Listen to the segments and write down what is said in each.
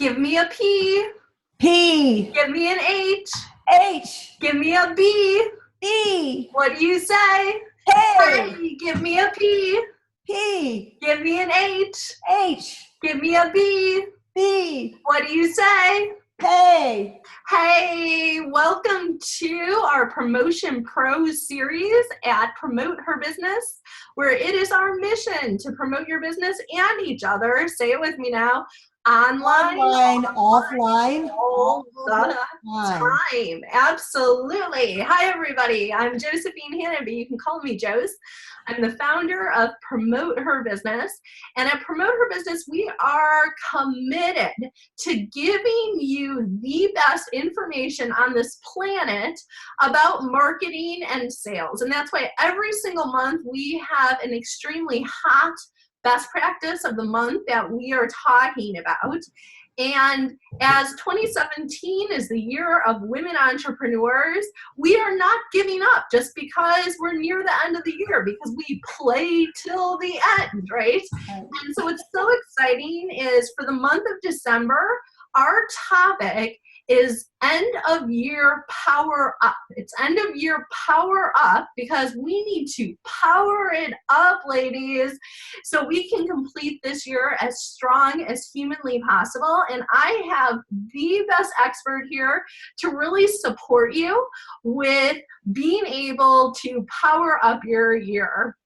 Give me a P. P. Give me an H. H. Give me a B. B. What do you say? Hey. Give me a P. P. Give me an H. H. Give me a B. B. What do you say? Hey. Hey, welcome to our Promotion Pros series at Promote Her Business, where it is our mission to promote your business and each other. Say it with me now. Online, offline, all the time. Absolutely. Hi, everybody. I'm Josephine Hannon, but you can call me Jose. I'm the founder of Promote Her Business. And at Promote Her Business, we are committed to giving you the best information on this planet about marketing and sales. And that's why every single month we have an extremely hot best practice of the month that we are talking about. And as 2017 is the year of women entrepreneurs, we are not giving up just because we're near the end of the year, because we play till the end, right? And so what's so exciting is for the month of December, our topic is end of year power up. It's end of year power up because we need to power it up, ladies, so we can complete this year as strong as humanly possible. And I have the best expert here to really support you with being able to power up your year.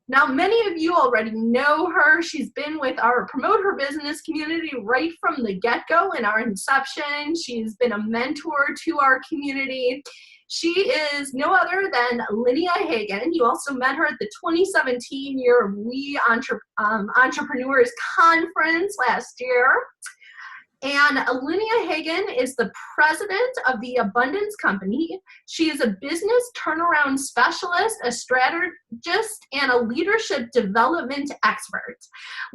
Now, many of you already know her. She's been with our Promote Her Business community right from the get-go in our inception. She's been a mentor to our community. She is no other than Linnea Hagen. You also met her at the 2017 year We Entrepreneurs Conference last year. And Linnea Hagen is the president of the Abundance Company. She is a business turnaround specialist, a strategist, and a leadership development expert.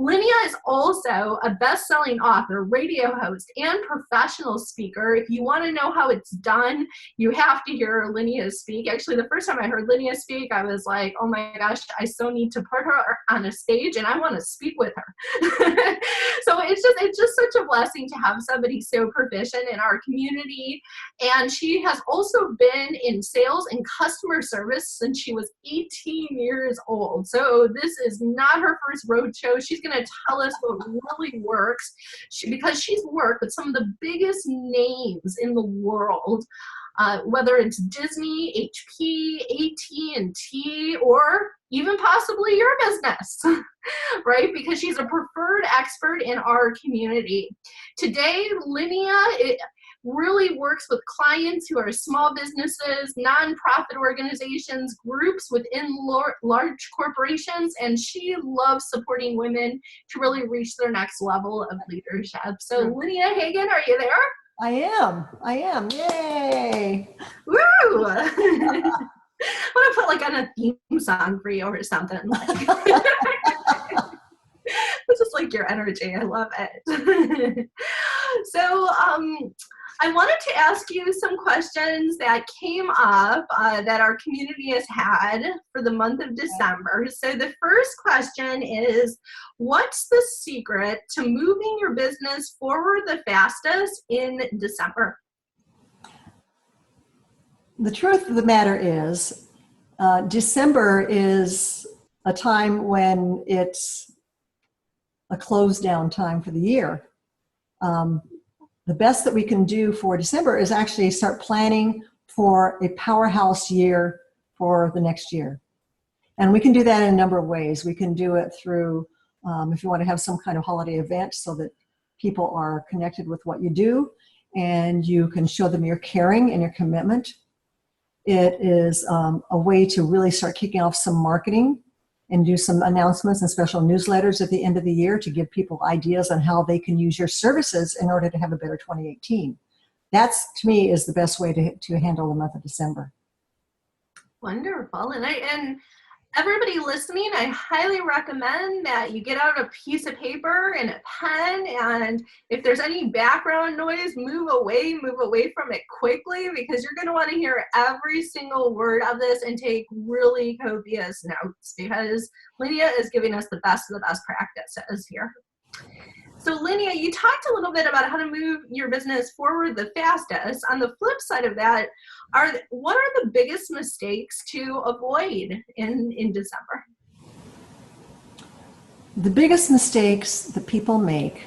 Linnea is also a best-selling author, radio host, and professional speaker. If you want to know how it's done, you have to hear Linnea speak. Actually, the first time I heard Linnea speak, I was like, oh my gosh, I so need to put her on a stage, and I want to speak with her. So it's just such a blessing to have somebody so proficient in our community. And she has also been in sales and customer service since she was 18 years old. So this is not her first roadshow. She's going to tell us what really works because she's worked with some of the biggest names in the world. Whether it's Disney, HP, AT&T, or even possibly your business, right? Because she's a preferred expert in our community. Today, Linnea really works with clients who are small businesses, nonprofit organizations, groups within large corporations, and she loves supporting women to really reach their next level of leadership. So Linnea Hagen, are you there? I am. Yay. Woo! I'm gonna put like on a theme song for you or something. It's just like your energy. I love it. So I wanted to ask you some questions that came up that our community has had for the month of December. So the first question is, what's the secret to moving your business forward the fastest in December? The truth of the matter is, December is a time when it's a close down time for the year. The best that we can do for December is actually start planning for a powerhouse year for the next year. And we can do that in a number of ways. We can do it through, if you want to have some kind of holiday event so that people are connected with what you do and you can show them your caring and your commitment. It is a way to really start kicking off some marketing and do some announcements and special newsletters at the end of the year to give people ideas on how they can use your services in order to have a better 2018. That's, to me, is the best way to handle the month of December. Wonderful. And everybody listening, I highly recommend that you get out a piece of paper and a pen, and if there's any background noise, move away from it quickly, because you're going to want to hear every single word of this and take really copious notes, because Linnea is giving us the best of the best practices here. So Linnea, you talked a little bit about how to move your business forward the fastest. On the flip side of that, what are the biggest mistakes to avoid in December? The biggest mistakes that people make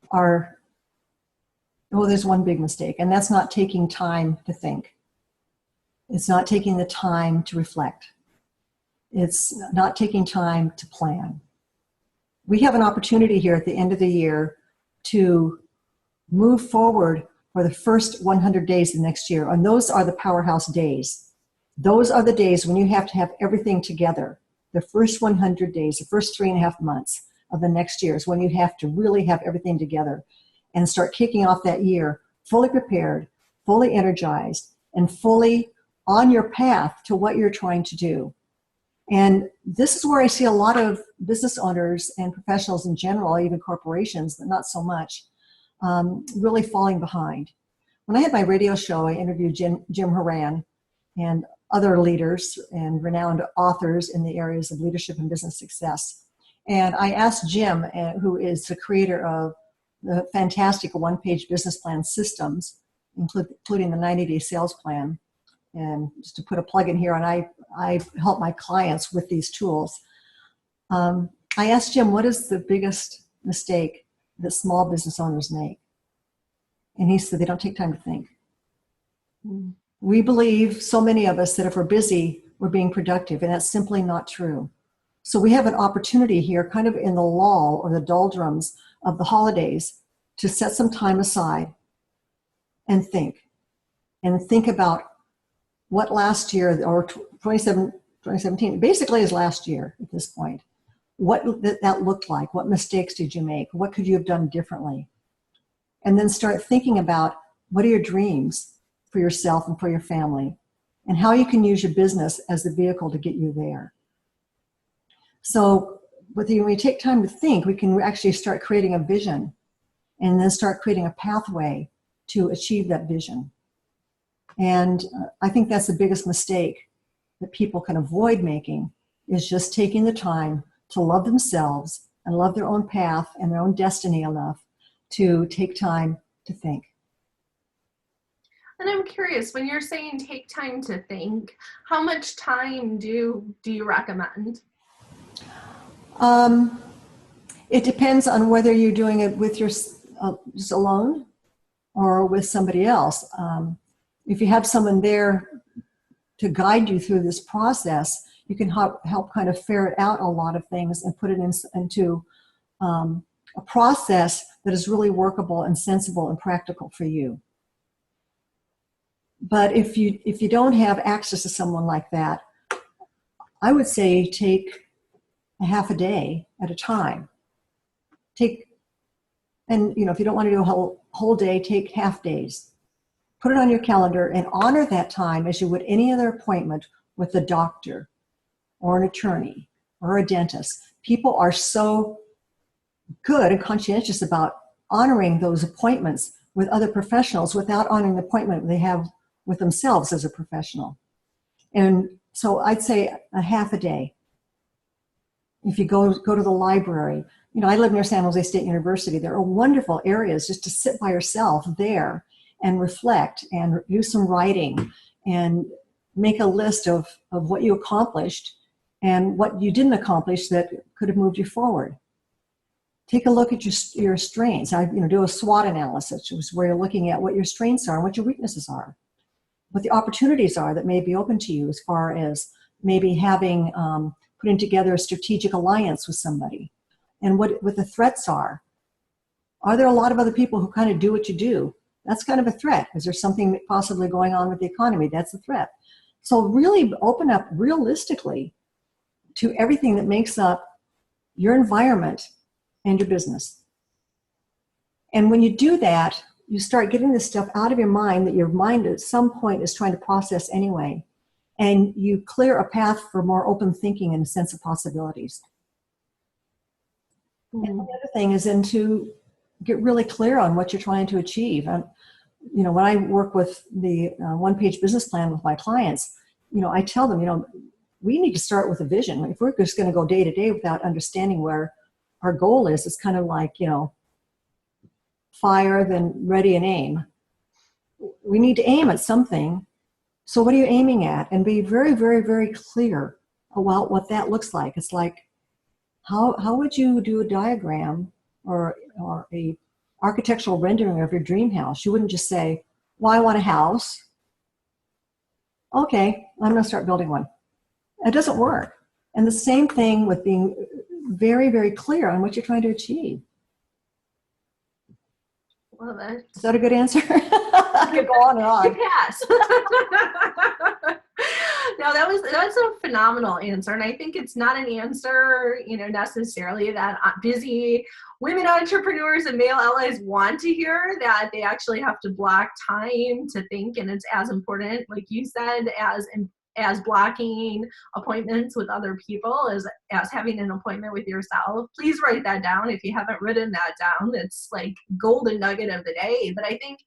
are, well, there's one big mistake, and that's not taking time to think. It's not taking the time to reflect. It's not taking time to plan. We have an opportunity here at the end of the year to move forward for the first 100 days of the next year, and those are the powerhouse days. Those are the days when you have to have everything together. The first 100 days, the first 3.5 months of the next year is when you have to really have everything together and start kicking off that year fully prepared, fully energized, and fully on your path to what you're trying to do. And this is where I see a lot of business owners and professionals in general, even corporations, but not so much, really falling behind. When I had my radio show, I interviewed Jim Horan and other leaders and renowned authors in the areas of leadership and business success. And I asked Jim, who is the creator of the fantastic one-page business plan systems, including the 90-day sales plan. And just to put a plug in here, and I help my clients with these tools. I asked Jim, what is the biggest mistake that small business owners make? And he said, they don't take time to think. We believe, so many of us, that if we're busy, we're being productive, and that's simply not true. So we have an opportunity here, kind of in the lull or the doldrums of the holidays, to set some time aside and think about what last year, or 2017, basically is last year at this point. What that looked like, what mistakes did you make, what could you have done differently? And then start thinking about what are your dreams for yourself and for your family, and how you can use your business as the vehicle to get you there. So when we take time to think, we can actually start creating a vision, and then start creating a pathway to achieve that vision. And I think that's the biggest mistake that people can avoid making, is just taking the time to love themselves and love their own path and their own destiny enough to take time to think. And I'm curious, when you're saying take time to think, how much time do you recommend? It depends on whether you're doing it with just alone or with somebody else. If you have someone there to guide you through this process, you can help kind of ferret out a lot of things and put it into a process that is really workable and sensible and practical for you. But if you don't have access to someone like that, I would say take a half a day at a time. And if you don't want to do a whole day, take half days. Put it on your calendar and honor that time as you would any other appointment with a doctor or an attorney or a dentist. People are so good and conscientious about honoring those appointments with other professionals without honoring the appointment they have with themselves as a professional. And so I'd say a half a day. If you go to the library, I live near San Jose State University. There are wonderful areas just to sit by yourself there and reflect and do some writing and make a list of what you accomplished and what you didn't accomplish that could have moved you forward. Take a look at your strengths. Do a SWOT analysis, which is where you're looking at what your strengths are and what your weaknesses are, what the opportunities are that may be open to you, as far as maybe having putting together a strategic alliance with somebody, and what the threats are. Are there a lot of other people who kind of do what you do? That's kind of a threat. Is there something possibly going on with the economy? That's a threat. So really open up realistically to everything that makes up your environment and your business. And when you do that, you start getting this stuff out of your mind that your mind at some point is trying to process anyway. And you clear a path for more open thinking and a sense of possibilities. And the other thing is then to get really clear on what you're trying to achieve. When I work with the one-page business plan with my clients, I tell them, we need to start with a vision. If we're just going to go day to day without understanding where our goal is, it's kind of like, fire, then ready and aim. We need to aim at something. So what are you aiming at? And be very, very, very clear about what that looks like. It's like, how would you do a diagram or a architectural rendering of your dream house? You wouldn't just say, well, I want a house. Okay, I'm going to start building one. It doesn't work. And the same thing with being very, very clear on what you're trying to achieve. Well, is that a good answer? I could go on and on. Yes. No, that's a phenomenal answer, and I think it's not an answer, necessarily that busy women entrepreneurs and male allies want to hear, that they actually have to block time to think, and it's as important, like you said, as blocking appointments with other people as having an appointment with yourself. Please write that down if you haven't written that down. It's like golden nugget of the day. But I think,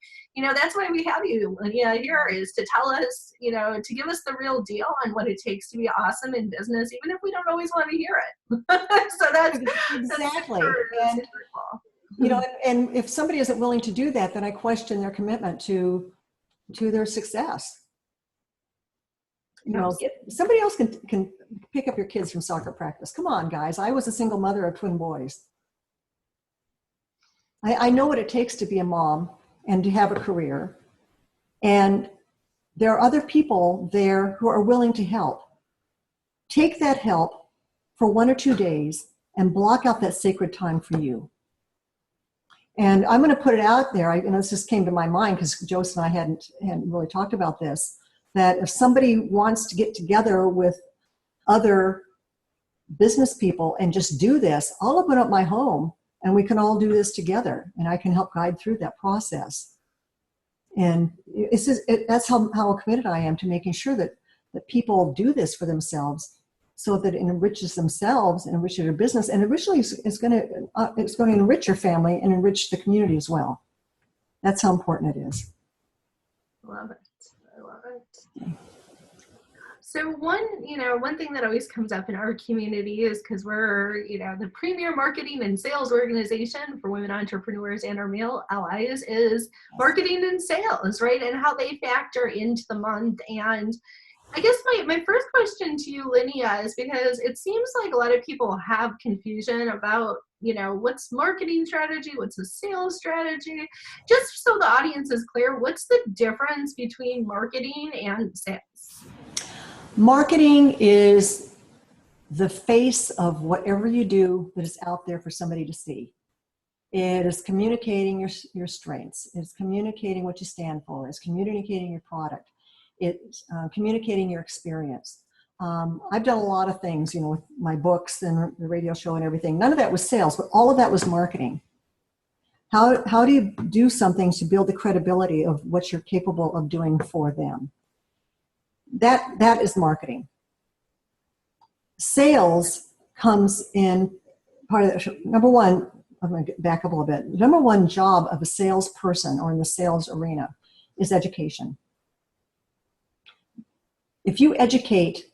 that's why we have you here, is to tell us, to give us the real deal on what it takes to be awesome in business, even if we don't always want to hear it. So that's exactly. That's super cool. And if somebody isn't willing to do that, then I question their commitment to their success. Somebody else can pick up your kids from soccer practice. Come on, guys. I was a single mother of twin boys. I know what it takes to be a mom and to have a career. And there are other people there who are willing to help. Take that help for 1 or 2 days and block out that sacred time for you. And I'm going to put it out there. This just came to my mind because Joseph and I hadn't really talked about this. That if somebody wants to get together with other business people and just do this, I'll open up my home and we can all do this together, and I can help guide through that process. And that's how committed I am to making sure that people do this for themselves, so that it enriches themselves and enriches their business, and originally it's going to enrich your family and enrich the community as well. That's how important it is. Love it. So one thing that always comes up in our community is, because we're, the premier marketing and sales organization for women entrepreneurs and our male allies, is marketing and sales, right? And how they factor into the month. And I guess my first question to you, Linnea, is because it seems like a lot of people have confusion about, what's marketing strategy, what's a sales strategy. Just so the audience is clear, what's the difference between marketing and sales? Marketing is the face of whatever you do that is out there for somebody to see. It is communicating your strengths. It's communicating what you stand for. It's communicating your product. It's communicating your experience. I've done a lot of things, with my books and the radio show and everything. None of that was sales, but all of that was marketing. How do you do something to build the credibility of what you're capable of doing for them? That is marketing. Sales comes in part of the, number one, I'm going to back up a little bit. Number one job of a salesperson or in the sales arena is education. If you educate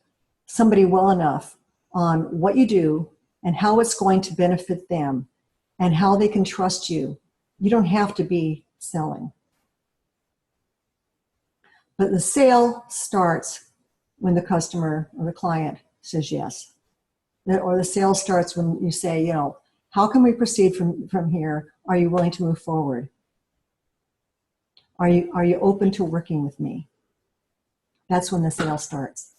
somebody well enough on what you do and how it's going to benefit them and how they can trust you, you don't have to be selling. But the sale starts when the customer or the client says yes. Or the sale starts when you say, how can we proceed from here? Are you willing to move forward? Are you open to working with me? That's when the sale starts.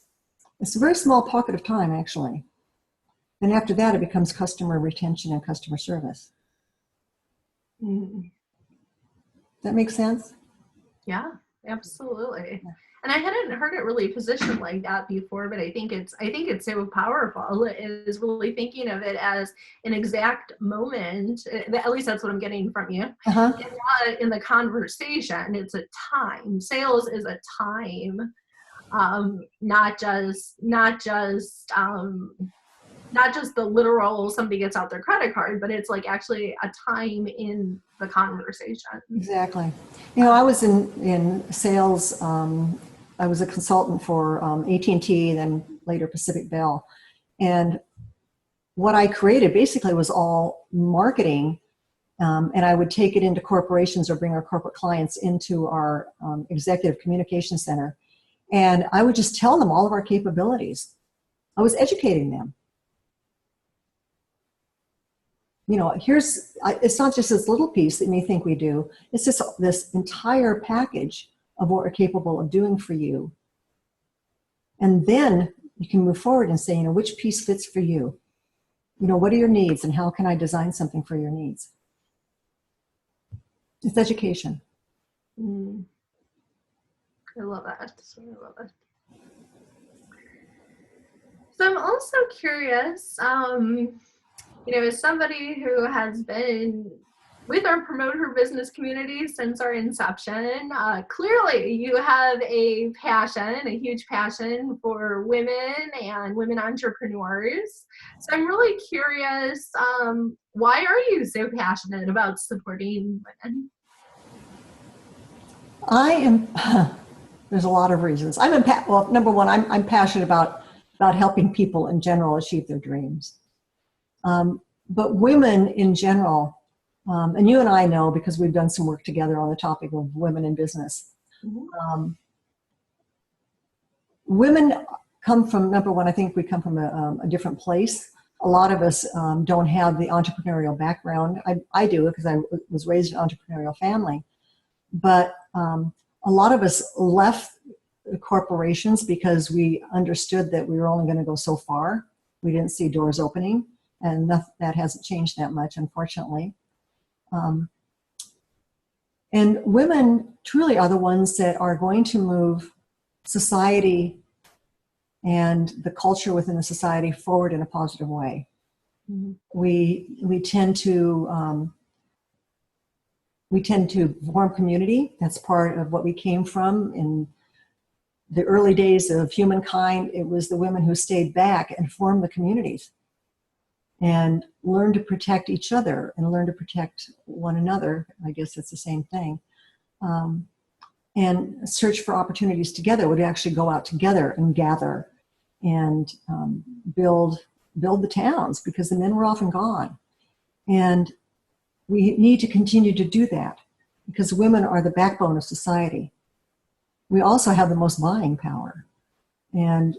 It's a very small pocket of time, actually. And after that, it becomes customer retention and customer service. Does that make sense? Yeah, absolutely. And I hadn't heard it really positioned like that before, but I think it's so powerful, is really thinking of it as an exact moment. At least that's what I'm getting from you. Uh-huh. In the conversation, it's a time. Sales is a time, not just the literal somebody gets out their credit card, but it's like actually a time in the conversation. Exactly. I was in sales. I was a consultant for AT&T, then later Pacific Bell. And what I created basically was all marketing And I would take it into corporations or bring our corporate clients into our executive communication center. And I would just tell them all of our capabilities. I was educating them. You know, it's not just this little piece that you may think we do. It's just this entire package of what we're capable of doing for you. And then you can move forward and say, you know, which piece fits for you? You know, what are your needs and how can I design something for your needs? It's education. I love that. I love it. So I'm also curious, you know, as somebody who has been with our Promote Her Business community since our inception, clearly you have a passion, a huge passion for women and women entrepreneurs. So I'm really curious, why are you so passionate about supporting women? I am, there's a lot of reasons. Well, number one, I'm passionate about helping people in general achieve their dreams. But women in general, and you and I know because we've done some work together on the topic of women in business. Women come from, number one, I think we come from a different place. A lot of us don't have the entrepreneurial background. I do because I was raised in an entrepreneurial family. But a lot of us left the corporations because we understood that we were only going to go so far. We didn't see doors opening, and that hasn't changed that much, unfortunately. And women truly are the ones that are going to move society and the culture within the society forward in a positive way. We tend to form community. That's part of what we came from in the early days of humankind. It was the women who stayed back and formed the communities and learned to protect each other and learn to protect one another. I guess it's the same thing. And search for opportunities together. Would actually go out together and gather and build the towns, because the men were often gone. And we need to continue to do that because women are the backbone of society. We also have the most buying power. And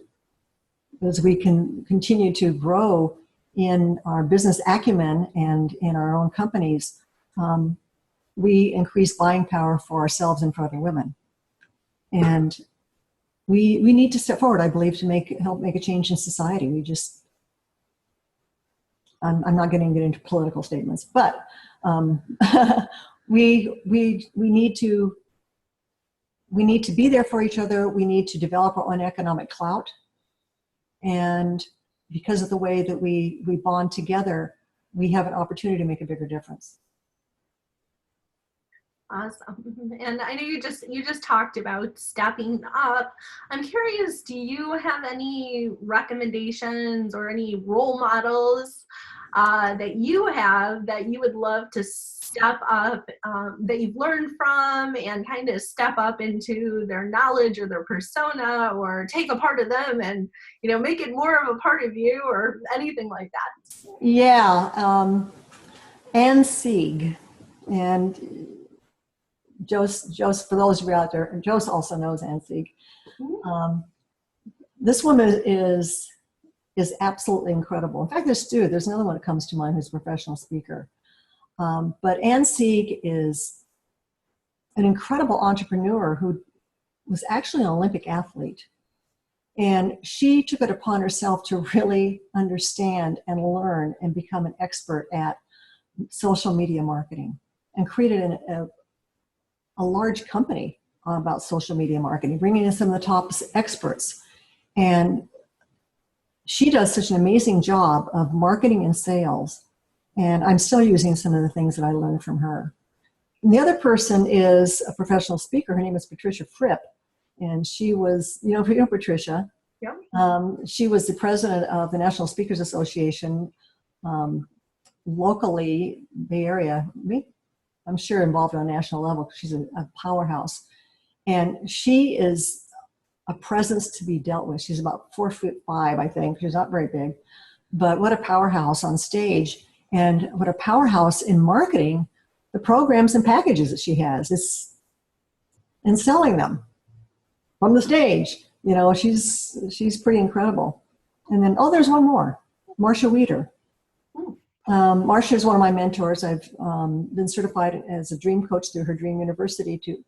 as we can continue to grow in our business acumen and in our own companies, we increase buying power for ourselves and for other women. And we need to step forward, I believe, to help make a change in society. I'm not going to get into political statements, but we need to be there for each other. We need to develop our own economic clout. And because of the way that we bond together, we have an opportunity to make a bigger difference. Awesome. And I know you just talked about stepping up. I'm curious, do you have any recommendations or any role models that you have that you would love to step up, that you've learned from, and kind of step up into their knowledge or their persona, or take a part of them and, you know, make it more of a part of you, or anything like that? Yeah. Anne Sieg. And Jose, for those of you out there, Jose also knows Anne Sieg. This woman is absolutely incredible. In fact, there's another one that comes to mind who's a professional speaker. But Anne Sieg is an incredible entrepreneur who was actually an Olympic athlete. And she took it upon herself to really understand and learn and become an expert at social media marketing, and created a large company about social media marketing, bringing in some of the top experts. And she does such an amazing job of marketing and sales. And I'm still using some of the things that I learned from her. And the other person is a professional speaker. Her name is Patricia Fripp. And she was, you know Patricia. Yeah. She was the president of the National Speakers Association, locally, Bay Area. I'm sure involved on a national level because she's a powerhouse. And she is a presence to be dealt with. She's about 4'5", I think. She's not very big, but what a powerhouse on stage. and what a powerhouse in marketing the programs and packages that she has. And selling them from the stage. You know, she's pretty incredible. And then, oh, there's one more, Marcia Weeder. Marcia is one of my mentors. I've been certified as a dream coach through her Dream University to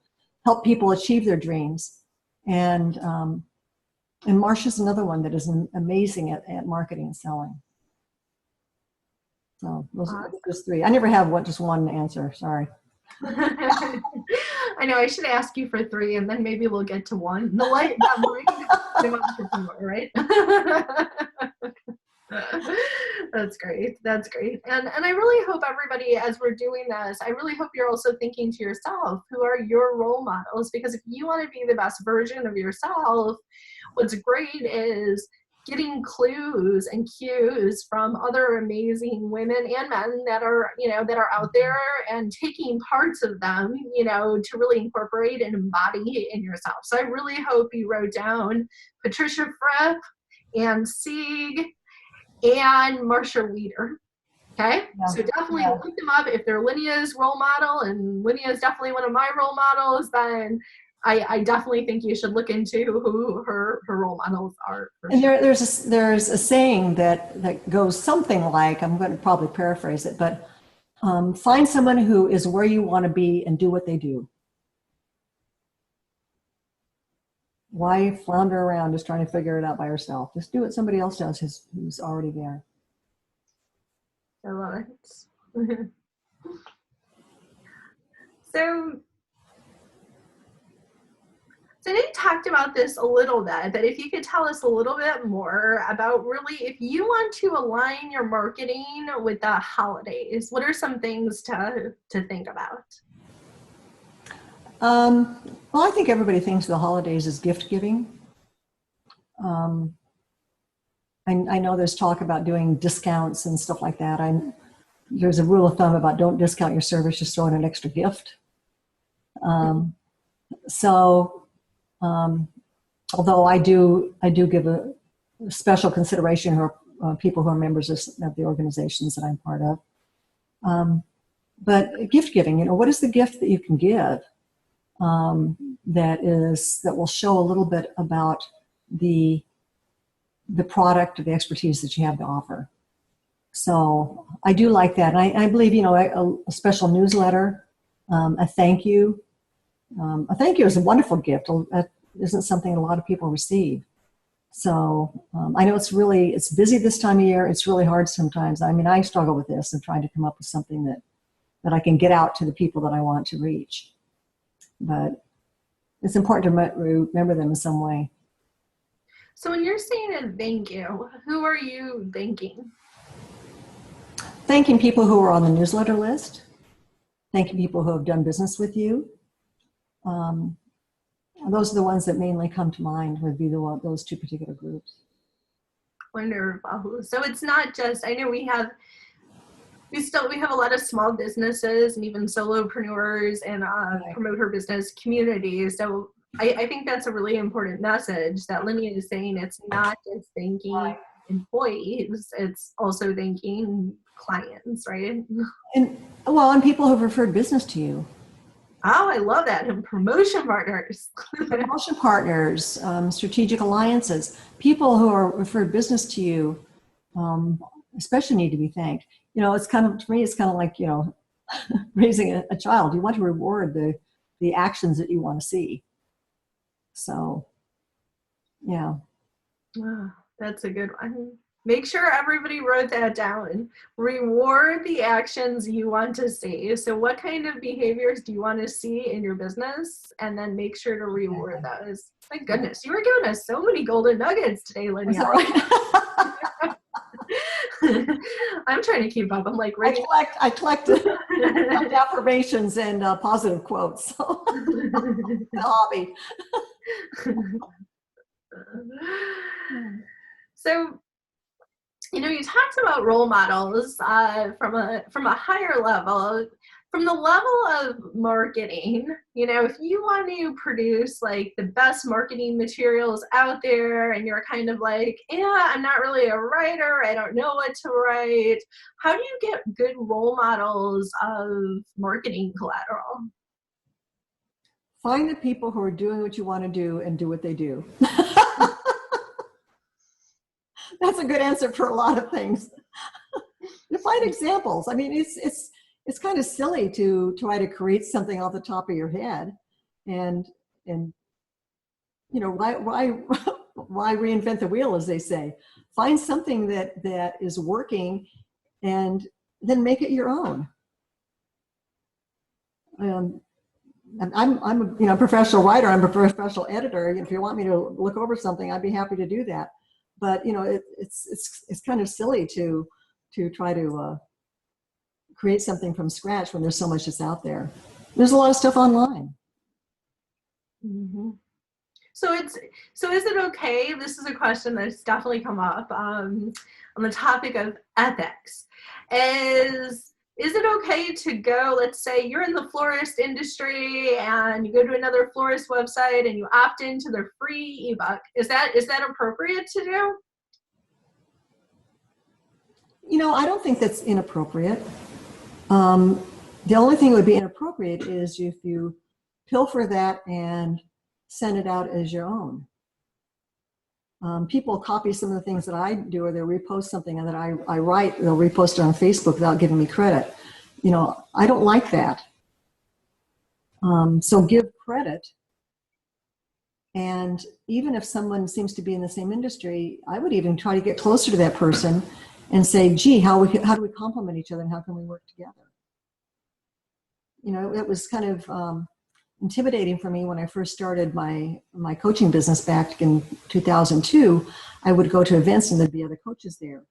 help people achieve their dreams. And Marcia's another one that is amazing at marketing and selling. So those three. I never have just one answer. Sorry. I know I should ask you for three, and then maybe we'll get to one. The light, right? That's great. That's great. And I really hope everybody, as we're doing this, I really hope you're also thinking to yourself, who are your role models? Because if you want to be the best version of yourself, what's great is getting clues and cues from other amazing women and men that are, that are out there, and taking parts of them, to really incorporate and embody in yourself. So I really hope you wrote down Patricia Fripp, Ann Sieg, and Marcia Weeder. Okay, yeah. So definitely look them up. If they're Linnea's role model, and Linnea is definitely one of my role models, then I definitely think you should look into who her role models are. And there's a saying that goes something like, I'm going to probably paraphrase it, but find someone who is where you want to be and do what they do. Why flounder around just trying to figure it out by yourself? Just do what somebody else does who's already there. I love it. So I know you talked about this a little bit, but if you could tell us a little bit more about really, if you want to align your marketing with the holidays, what are some things to think about? Well, I think everybody thinks the holidays is gift giving. I know there's talk about doing discounts and stuff like that. There's a rule of thumb about don't discount your service, just throw in an extra gift. Although I do give a special consideration for people who are members of the organizations that I'm part of. But gift giving, what is the gift that you can give that will show a little bit about the product or the expertise that you have to offer. So I do like that. And I believe, a special newsletter, a thank you. A thank you is a wonderful gift. That isn't something a lot of people receive. So I know it's busy this time of year. It's really hard sometimes. I mean, I struggle with this and trying to come up with something that I can get out to the people that I want to reach. But it's important to remember them in some way. So when you're saying a thank you, who are you thanking? Thanking people who are on the newsletter list. Thanking people who have done business with you. Those are the ones that mainly come to mind, would be those two particular groups. Wonderful. So it's not just, I know we have a lot of small businesses and even solopreneurs and promote her business communities. So I think that's a really important message that Linnea is saying. It's not just thanking employees, it's also thanking clients, right? And people who've referred business to you. Oh, I love that. And promotion partners. Promotion partners, strategic alliances, people who are referred business to you, especially need to be thanked. It's kind of, to me, it's kind of like, raising a child. You want to reward the actions that you want to see. So, yeah. Oh, that's a good one. Make sure everybody wrote that down. Reward the actions you want to see. So what kind of behaviors do you want to see in your business? And then make sure to reward those. My goodness, you were giving us so many golden nuggets today, Linnea. I'm trying to keep up. I'm like, Rachel. I collect affirmations and positive quotes. So. A hobby. So, you talked about role models from a higher level. from the level of marketing, you know, if you want to produce like the best marketing materials out there and you're kind of like, yeah, I'm not really a writer, I don't know what to write, how do you get good role models of marketing collateral? Find the people who are doing what you want to do and do what they do. That's a good answer for a lot of things. To find examples. I mean, it's kind of silly to try to create something off the top of your head, and you know, why reinvent the wheel, as they say. Find something that is working, and then make it your own. And I'm a, you know, professional writer. I'm a professional editor. If you want me to look over something, I'd be happy to do that. But you know, it's kind of silly to try to create something from scratch when there's so much that's out there. There's a lot of stuff online. Mm-hmm. So is it okay? This is a question that's definitely come up on the topic of ethics. Is it okay to go, let's say you're in the florist industry and you go to another florist website and you opt into their free ebook? Is that appropriate to do? You know, I don't think that's inappropriate. The only thing that would be inappropriate is if you pilfer that and send it out as your own. People copy some of the things that I do, or they'll repost something that I write, they'll repost it on Facebook without giving me credit. You know, I don't like that. So give credit. And even if someone seems to be in the same industry, I would even try to get closer to that person and say, gee, how do we complement each other and how can we work together? You know, it was kind of intimidating for me when I first started my coaching business back in 2002. I would go to events and there'd be other coaches there.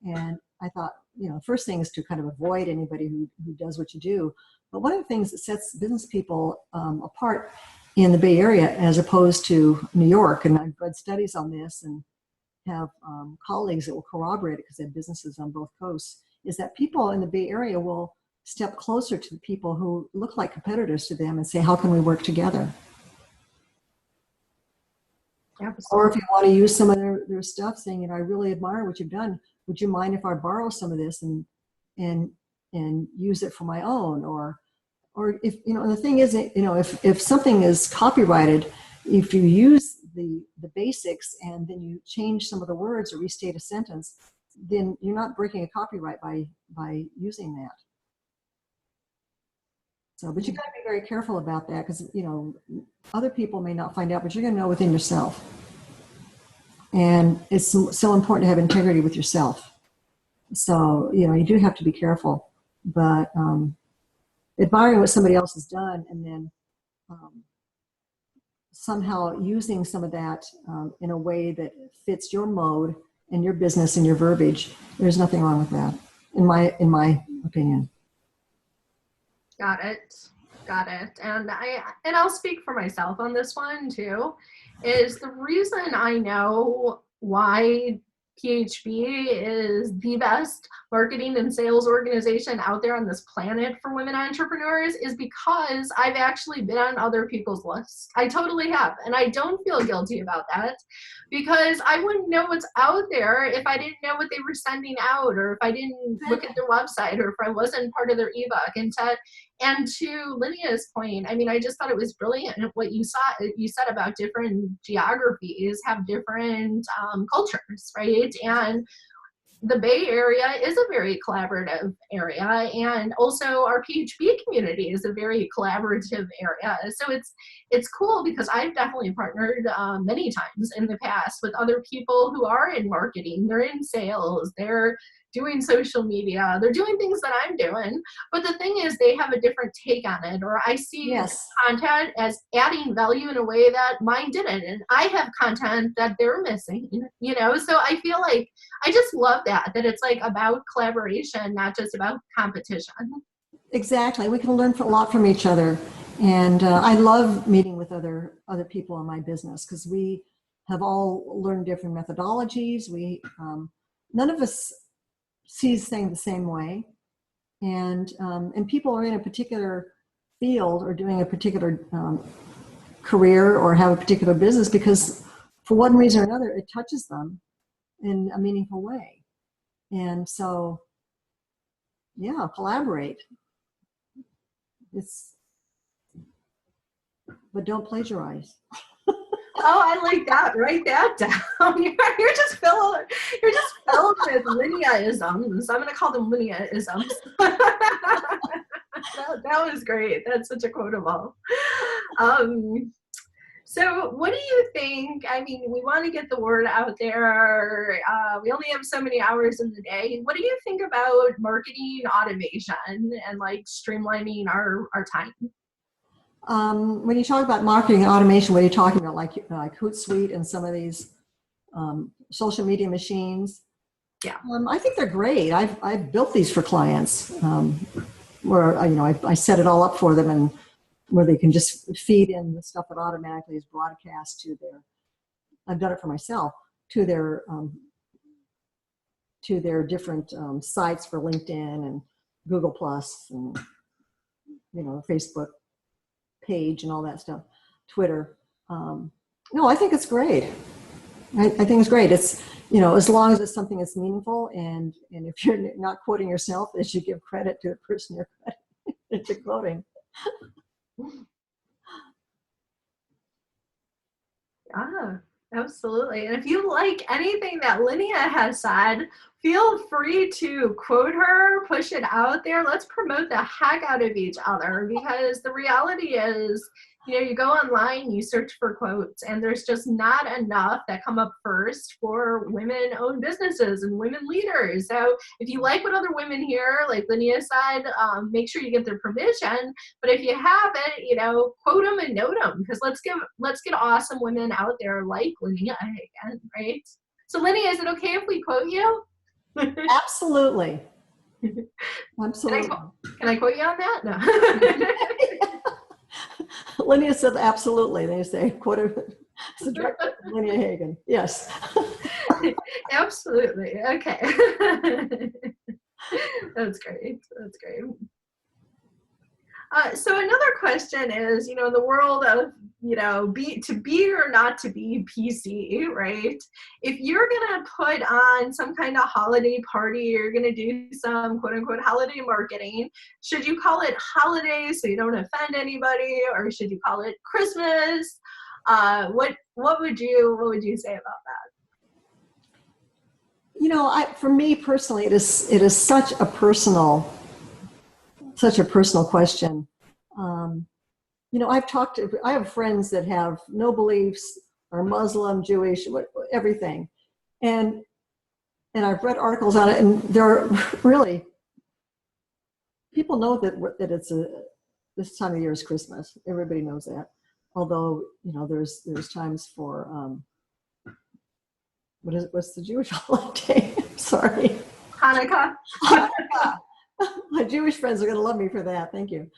And I thought, you know, the first thing is to kind of avoid anybody who does what you do. But one of the things that sets business people apart in the Bay Area as opposed to New York, and I've read studies on this and have colleagues that will corroborate it because they have businesses on both coasts, is that people in the Bay Area will step closer to the people who look like competitors to them and say, how can we work together? Absolutely. Or if you want to use some of their stuff, saying, you know, I really admire what you've done. Would you mind if I borrow some of this and use it for my own? Or if, you know, and the thing is, you know, if something is copyrighted, if you use the basics and then you change some of the words or restate a sentence, then you're not breaking a copyright by using that. So, but you got to be very careful about that because, you know, other people may not find out, but you're going to know within yourself. And it's so important to have integrity with yourself. So, you know, you do have to be careful, but admiring what somebody else has done and then somehow using some of that in a way that fits your mode and your business and your verbiage, there's nothing wrong with that, in my opinion. Got it. And I'll speak for myself on this one too, is the reason I know why PHB is the best marketing and sales organization out there on this planet for women entrepreneurs is because I've actually been on other people's lists. I totally have. And I don't feel guilty about that because I wouldn't know what's out there if I didn't know what they were sending out or if I didn't look at their website or if I wasn't part of their ebook. And to Lynia's point, I mean, I just thought it was brilliant what you said about different geographies have different cultures, right? And the Bay Area is a very collaborative area, and also our PHB community is a very collaborative area. So it's cool because I've definitely partnered many times in the past with other people who are in marketing, they're in sales, they're doing social media, they're doing things that I'm doing, but the thing is they have a different take on it, or I see content as adding value in a way that mine didn't, and I have content that they're missing, you know, so I feel like I just love that it's like about collaboration, not just about competition. Exactly. We can learn a lot from each other. And I love meeting with other people in my business because we have all learned different methodologies. We none of us sees things the same way. and people are in a particular field or doing a particular career or have a particular business because for one reason or another, it touches them in a meaningful way. And so, yeah, collaborate. But don't plagiarize. Oh, I like that. Write that down. You're just filled with Linnea-isms. I'm going to call them Linnea-isms. That was great. That's such a quotable. So what do you think? I mean, we want to get the word out there. We only have so many hours in the day. What do you think about marketing automation and like streamlining our time? When you talk about marketing and automation, what are you talking about? Like Hootsuite and some of these social media machines? Yeah. I think they're great. I've built these for clients where I set it all up for them and where they can just feed in the stuff that automatically is broadcast to their. I've done it for myself to their different sites for LinkedIn and Google Plus and Facebook page and all that stuff, Twitter. No, I think it's great. I think it's great. It's, as long as it's something that's meaningful and if you're not quoting yourself, they should give credit to the person you're quoting. Yeah, absolutely. And if you like anything that Linnea has said, feel free to quote her, push it out there. Let's promote the heck out of each other because the reality is, you go online, you search for quotes, and there's just not enough that come up first for women-owned businesses and women leaders. So if you like what other women hear, like Linnea said, make sure you get their permission. But if you haven't, quote them and note them because let's get awesome women out there like Linnea again, right? So Linnea, is it okay if we quote you? Absolutely. Absolutely. Can I quote you on that? No. Linnea said absolutely. They say, quote Linnea Hagen. Yes. Absolutely. Okay. That's great. That's great. So another question is, in the world of, to be or not to be PC, right? If you're going to put on some kind of holiday party, you're going to do some quote unquote holiday marketing, should you call it holiday so you don't offend anybody, or should you call it Christmas? What would you say about that? For me personally, it is such a personal question. I have friends that have no beliefs, are Muslim, Jewish, everything. And I've read articles on it, and there are really, people know that it's this time of year is Christmas. Everybody knows that. Although, there's times for, what's the Jewish holiday? Sorry. Hanukkah. My Jewish friends are going to love me for that. Thank you.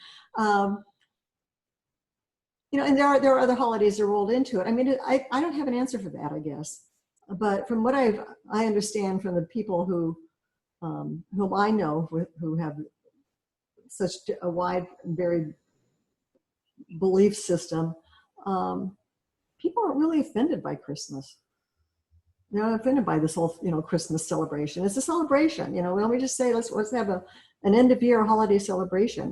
And there are other holidays that are rolled into it. I mean, I don't have an answer for that, I guess. But from what I understand from the people whom I know who have such a wide, varied belief system, people aren't really offended by Christmas. They're not offended by this whole, Christmas celebration. It's a celebration. Let me just say, let's have an end of year holiday celebration.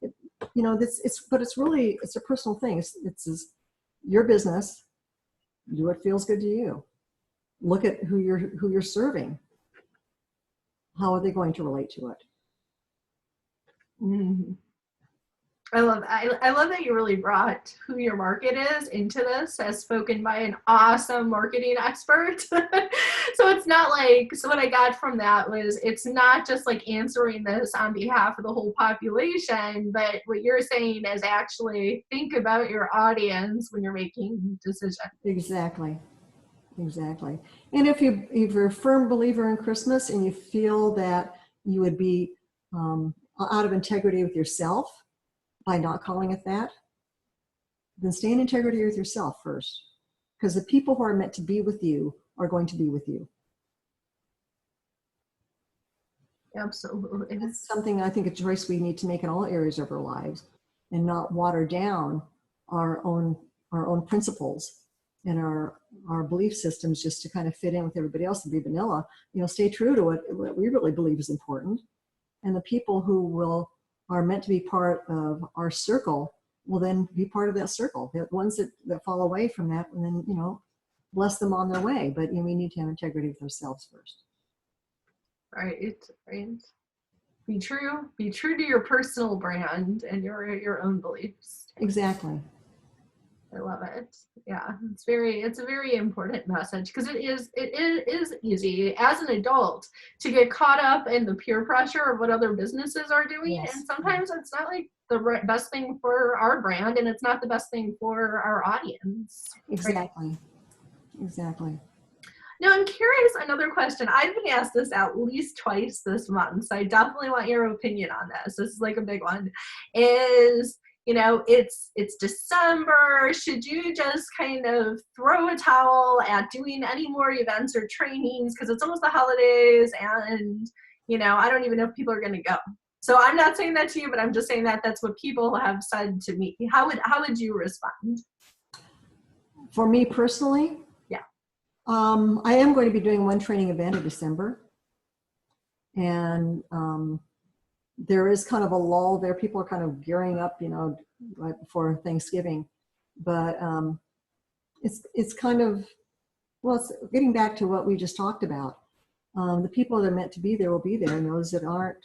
But it's a personal thing. It's your business. Do what feels good to you. Look at who you're serving. How are they going to relate to it? Mm-hmm. I love that you really brought who your market is into this, as spoken by an awesome marketing expert. So it's not so what I got from that was, it's not just like answering this on behalf of the whole population, but what you're saying is actually think about your audience when you're making decisions. Exactly. And if you're a firm believer in Christmas and you feel that you would be out of integrity with yourself by not calling it that, then stay in integrity with yourself first. Because the people who are meant to be with you are going to be with you. Absolutely. It's something, I think, a choice we need to make in all areas of our lives, and not water down our own principles and our belief systems just to kind of fit in with everybody else and be vanilla. Stay true to what we really believe is important. And the people who are meant to be part of our circle will then be part of that circle. The ones that fall away from that, and then, bless them on their way. But we need to have integrity with ourselves first. Right. Be true to your personal brand and your own beliefs. Exactly. I love it. Yeah, it's a very important message, because it is easy as an adult to get caught up in the peer pressure of what other businesses are doing. Yes. And sometimes it's not like the best thing for our brand, and it's not the best thing for our audience. Exactly. Right? Exactly. Now, I'm curious, another question. I've been asked this at least twice this month, so I definitely want your opinion on this. This is like a big one. Is, it's December. Should you just kind of throw a towel at doing any more events or trainings, because it's almost the holidays, and, I don't even know if people are going to go. So I'm not saying that to you, but I'm just saying that that's what people have said to me. How would you respond? For me personally? I am going to be doing one training event in December, and there is kind of a lull there. People are kind of gearing up, right before Thanksgiving, but it's kind of, well, it's getting back to what we just talked about. The people that are meant to be there will be there, and those that aren't,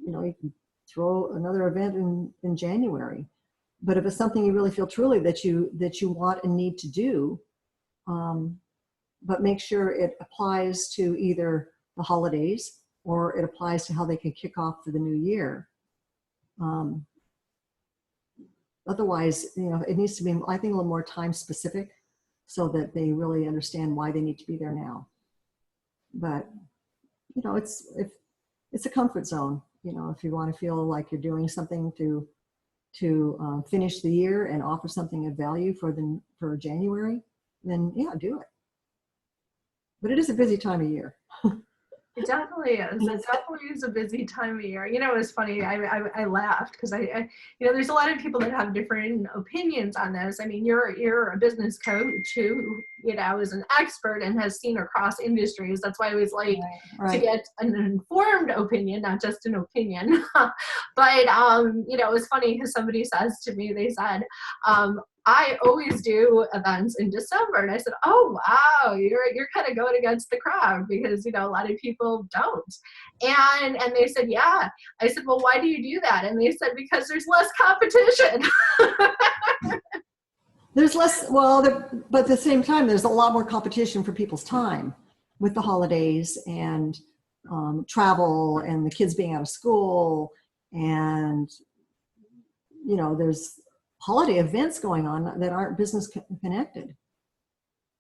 you can throw another event in January. But if it's something you really feel truly that you want and need to do, but make sure it applies to either the holidays or it applies to how they can kick off for the new year. Otherwise, it needs to be, I think, a little more time specific so that they really understand why they need to be there now. But, it's a comfort zone, if you want to feel like you're doing something to finish the year and offer something of value for January, then yeah, do it. But it is a busy time of year. It definitely is. It definitely is a busy time of year. It's funny. I laughed because I there's a lot of people that have different opinions on this. I mean, you're a business coach who, is an expert and has seen across industries. That's why I always like to get an informed opinion, not just an opinion. But it was funny because somebody says to me, they said, I always do events in December. And I said, oh, wow, you're kind of going against the crowd, because, a lot of people don't. And they said, yeah. I said, well, why do you do that? And they said, because there's less competition. There's less, but at the same time, there's a lot more competition for people's time with the holidays and travel and the kids being out of school. And, there's holiday events going on that aren't business connected.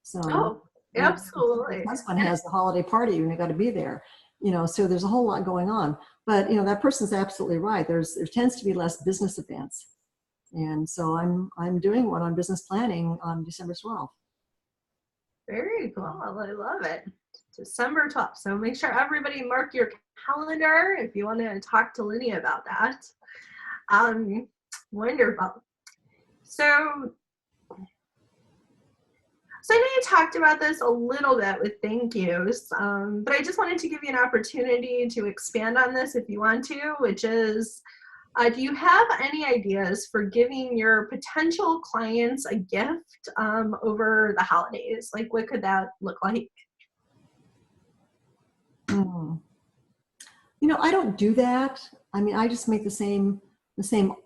So absolutely. My husband has the holiday party and you got to be there, so there's a whole lot going on. But that person's absolutely right. There tends to be less business events. And so I'm doing one on business planning on December 12th. Very cool. I love it. December 12th. So make sure everybody mark your calendar if you want to talk to Lenny about that. Wonderful. So I know you talked about this a little bit with thank yous, but I just wanted to give you an opportunity to expand on this if you want to, which is, do you have any ideas for giving your potential clients a gift over the holidays? Like, what could that look like? I don't do that. I mean, I just make the same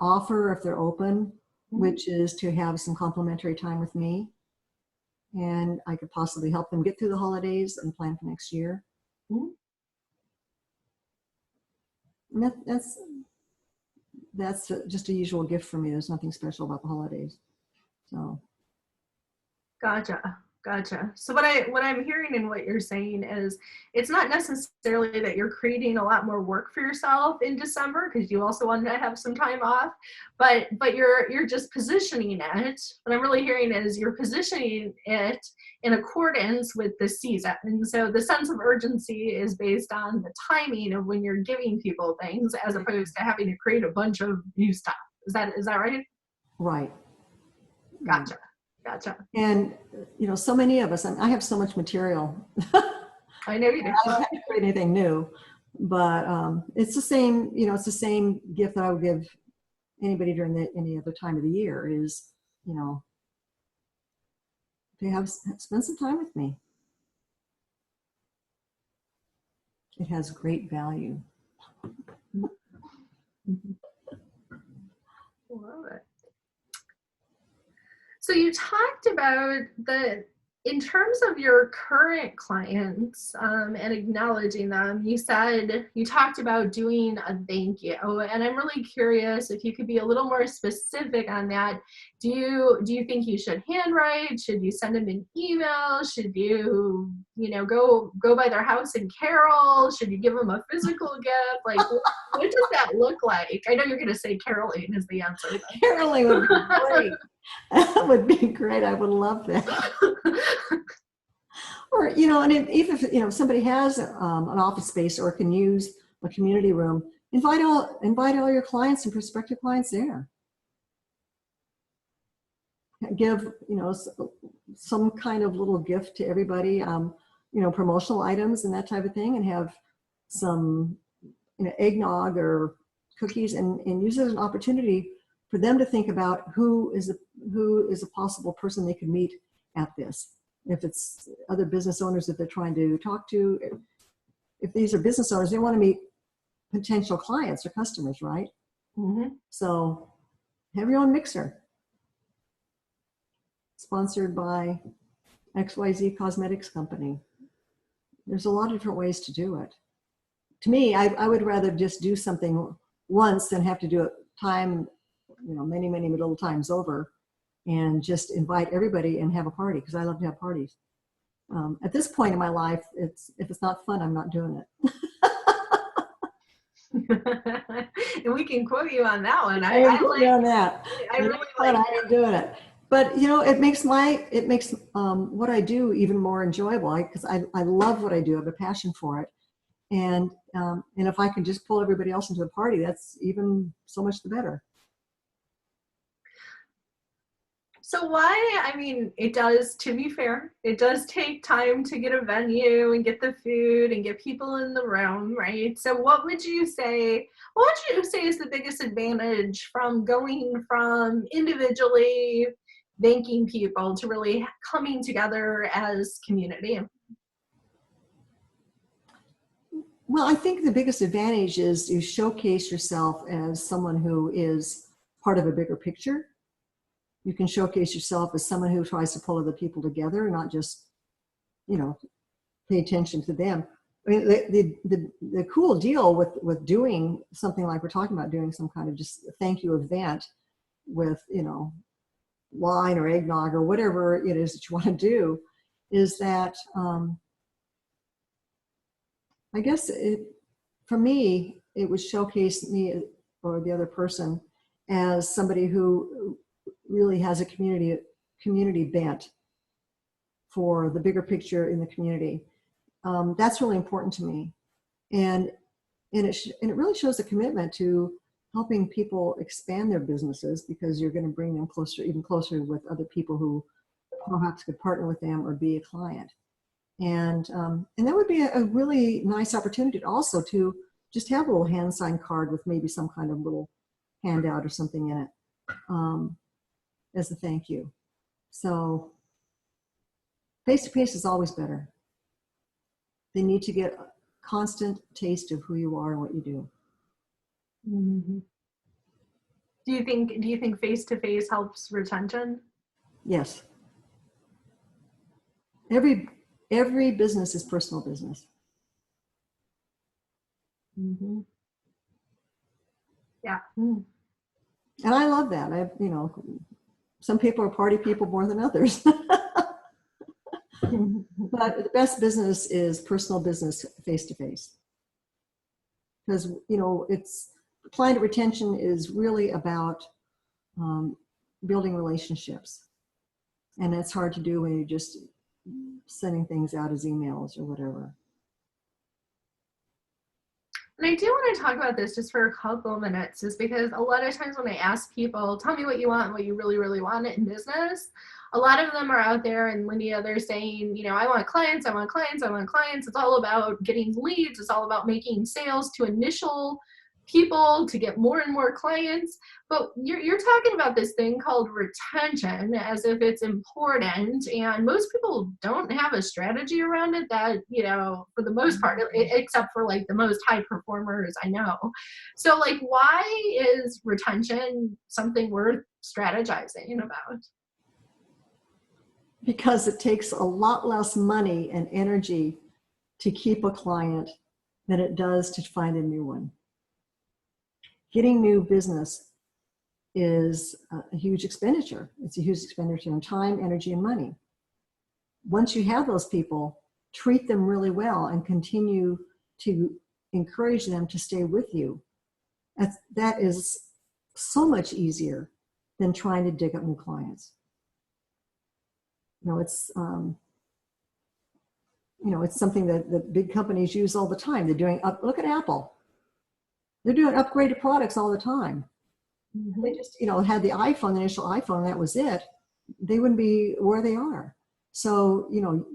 offer if they're open, which is to have some complimentary time with me. And I could possibly help them get through the holidays and plan for next year. And that's just a usual gift for me. There's nothing special about the holidays. So. Gotcha. Gotcha. So what I'm hearing and what you're saying is it's not necessarily that you're creating a lot more work for yourself in December because you also want to have some time off, but you're just positioning it. What I'm really hearing is you're positioning it in accordance with the season. And so the sense of urgency is based on the timing of when you're giving people things as opposed to having to create a bunch of new stuff. Is that right? Right. Gotcha. Gotcha. And, so many of us, I have so much material. I know you do. I don't have to create anything new, but it's the same, it's the same gift that I would give anybody during any other time of the year is, to spend some time with me. It has great value. Love it. So you talked about in terms of your current clients and acknowledging them, you talked about doing a thank you. And I'm really curious if you could be a little more specific on that. Do you think you should handwrite? Should you send them an email? Should you, go by their house and carol? Should you give them a physical gift? Like, what does that look like? I know you're going to say caroling is the answer. Caroling would be great. That would be great. I would love that. Or, and even if, somebody has an office space or can use a community room, invite all your clients and prospective clients there. Give, some kind of little gift to everybody, promotional items and that type of thing, and have some, eggnog or cookies and use it as an opportunity for them to think about who is a possible person they could meet at this. If it's other business owners that they're trying to talk to, if these are business owners, they want to meet potential clients or customers, right? Mm-hmm. So have your own mixer. Sponsored by XYZ Cosmetics Company. There's a lot of different ways to do it. To me, I would rather just do something once than have to do it many, many little times over, and just invite everybody and have a party, because I love to have parties. At this point in my life, if it's not fun, I'm not doing it. And we can quote you on that one. I like on that. I really like that. I ain't doing it. But it makes what I do even more enjoyable, because I love what I do. I have a passion for it, and if I can just pull everybody else into a party, that's even so much the better. So it does, to be fair, it does take time to get a venue and get the food and get people in the room, right? So what would you say is the biggest advantage from going from individually thanking people to really coming together as community? Well, I think the biggest advantage is you showcase yourself as someone who is part of a bigger picture. You can showcase yourself as someone who tries to pull other people together and not just, pay attention to them. I mean, the cool deal with doing something like we're talking about, doing some kind of just thank you event with, wine or eggnog or whatever it is that you want to do, is that I guess for me, it would showcase me or the other person as somebody who really has a community bent for the bigger picture in the community. That's really important to me, and it really shows a commitment to helping people expand their businesses, because you're going to bring them even closer with other people who perhaps could partner with them or be a client, and that would be a really nice opportunity also to just have a little hand signed card with maybe some kind of little handout or something in it. As a thank you. So face-to-face is always better. They need to get a constant taste of who you are and what you do. Mm-hmm. Do you think face-to-face helps retention? Yes. Every business is personal business. Mm-hmm. Yeah. Mm. And I love that. Some people are party people more than others. But the best business is personal business face to face. Because, you know, it's client retention is really about building relationships. And that's hard to do when you're just sending things out as emails or whatever. And I do want to talk about this just for a couple of minutes, is because a lot of times when I ask people, tell me what you want and what you really, really want in business, a lot of them are out there, and Lydia, they're saying, you know, I want clients, I want clients, I want clients. It's all about getting leads. It's all about making sales to initial people to get more and more clients. But you're talking about this thing called retention as if it's important, and most people don't have a strategy around it that, you know, for the most part, except for like the most high performers I know. So like, why is retention something worth strategizing about? Because it takes a lot less money and energy to keep a client than it does to find a new one. Getting new business is a huge expenditure. It's a huge expenditure in time, energy, and money. Once you have those people, treat them really well and continue to encourage them to stay with you. That is so much easier than trying to dig up new clients. You know, it's something that the big companies use all the time. They're doing look at Apple. They're doing upgraded products all the time. Mm-hmm. They just, you know, had the iPhone, the initial iPhone, that was it. They wouldn't be where they are. So, you know,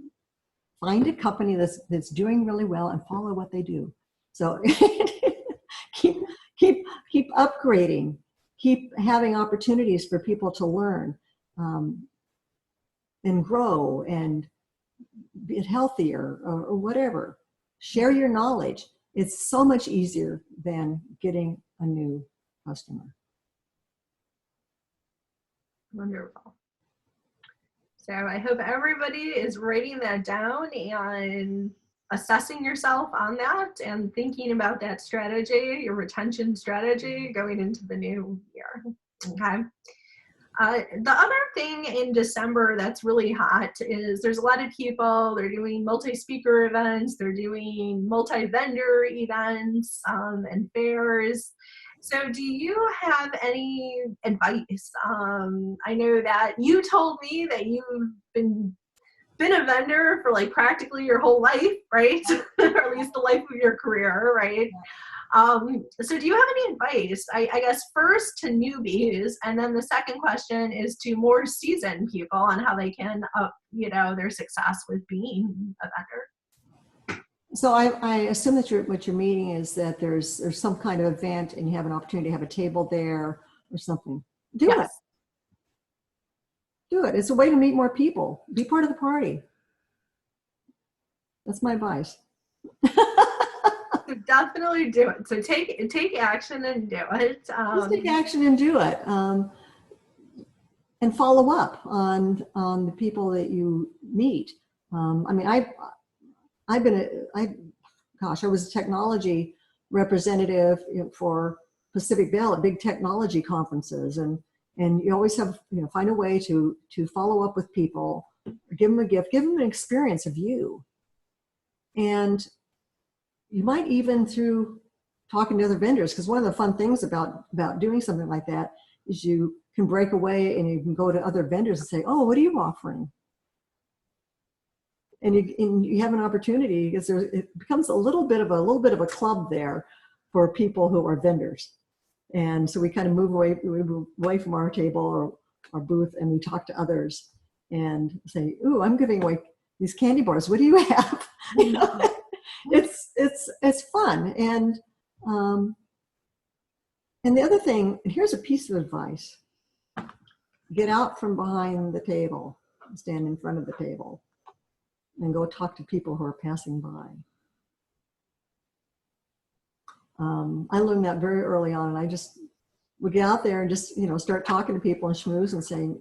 find a company that's doing really well and follow what they do. So keep upgrading, keep having opportunities for people to learn and grow and get healthier or whatever. Share your knowledge. It's so much easier than getting a new customer. Wonderful. So I hope everybody is writing that down and assessing yourself on that and thinking about that strategy, your retention strategy going into the new year. Okay. The other thing in December that's really hot is there's a lot of people, they're doing multi-speaker events, they're doing multi-vendor events and fairs. So do you have any advice? I know that you told me that you've been a vendor for like practically your whole life, right? Or at least the life of your career, right? So do you have any advice, I guess, first to newbies, and then the second question is to more seasoned people on how they can up, you know, their success with being a vendor? So I assume that what you're meaning is that there's some kind of event and you have an opportunity to have a table there or something. Do it. Do it. It's a way to meet more people. Be part of the party. That's my advice. So definitely do it. So take action and do it. Just take action and do it. And follow up on the people that you meet. I mean, I was a technology representative, you know, for Pacific Bell at big technology conferences, and you always have, you know, find a way to follow up with people, give them a gift, give them an experience of you, and you might even through talking to other vendors, because one of the fun things about doing something like that is you can break away and you can go to other vendors and say, oh, what are you offering? And you have an opportunity, because it becomes a little bit of a club there for people who are vendors. And so we kind of move away from our table or our booth, and we talk to others and say, ooh, I'm giving away these candy bars. What do you have? You know, it's fun. And the other thing, and here's a piece of advice: get out from behind the table, stand in front of the table, and go talk to people who are passing by. I learned that very early on, and I just would get out there and just, you know, start talking to people and schmooze and saying,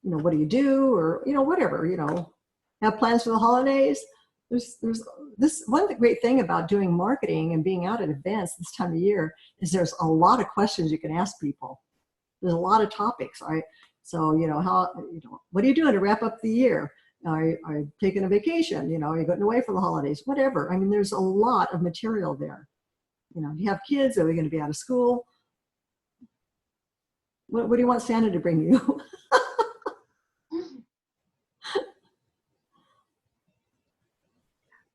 you know, what do you do? Or, you know, whatever, you know, have plans for the holidays. There's this one great thing about doing marketing and being out at events this time of year is there's a lot of questions you can ask people. There's a lot of topics, right? So, you know, what are you doing to wrap up the year? Are you taking a vacation? You know, are you going away for the holidays? Whatever. I mean, there's a lot of material there. You know, do you have kids? Are we going to be out of school? What do you want Santa to bring you?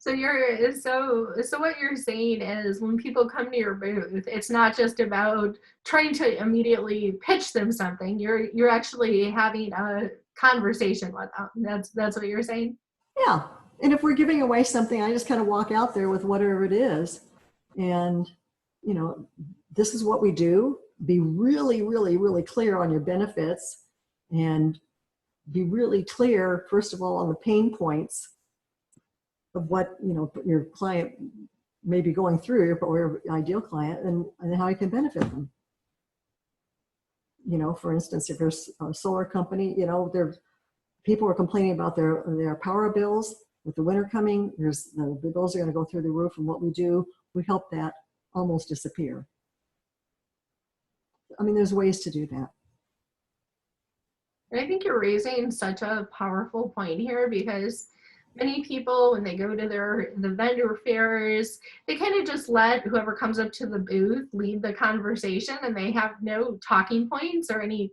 So what you're saying is when people come to your booth, it's not just about trying to immediately pitch them something. You're actually having a conversation with them. That's what you're saying? Yeah. And if we're giving away something, I just kind of walk out there with whatever it is. And, you know, this is what we do. Be really, really, really clear on your benefits and be really clear, first of all, on the pain points of what, you know, your client may be going through, or your ideal client, and how you can benefit them. You know, for instance, if there's a solar company, you know, people are complaining about their power bills. With the winter coming, the bills are going to go through the roof, and what we do, we help that almost disappear. I mean, there's ways to do that. I think you're raising such a powerful point here, because many people, when they go to the vendor fairs, they kind of just let whoever comes up to the booth lead the conversation, and they have no talking points or any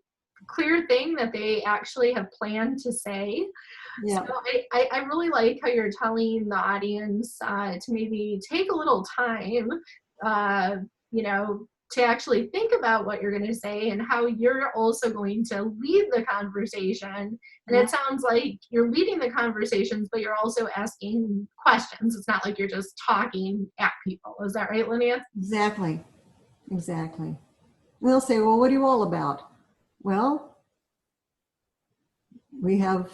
clear thing that they actually have planned to say. Yeah. So I really like how you're telling the audience to maybe take a little time, you know, to actually think about what you're going to say and how you're also going to lead the conversation. And Yeah. it sounds like you're leading the conversations, but you're also asking questions. It's not like you're just talking at people. Is that right, Linnea? Exactly. Exactly. And they'll say, well, what are you all about? Well, we help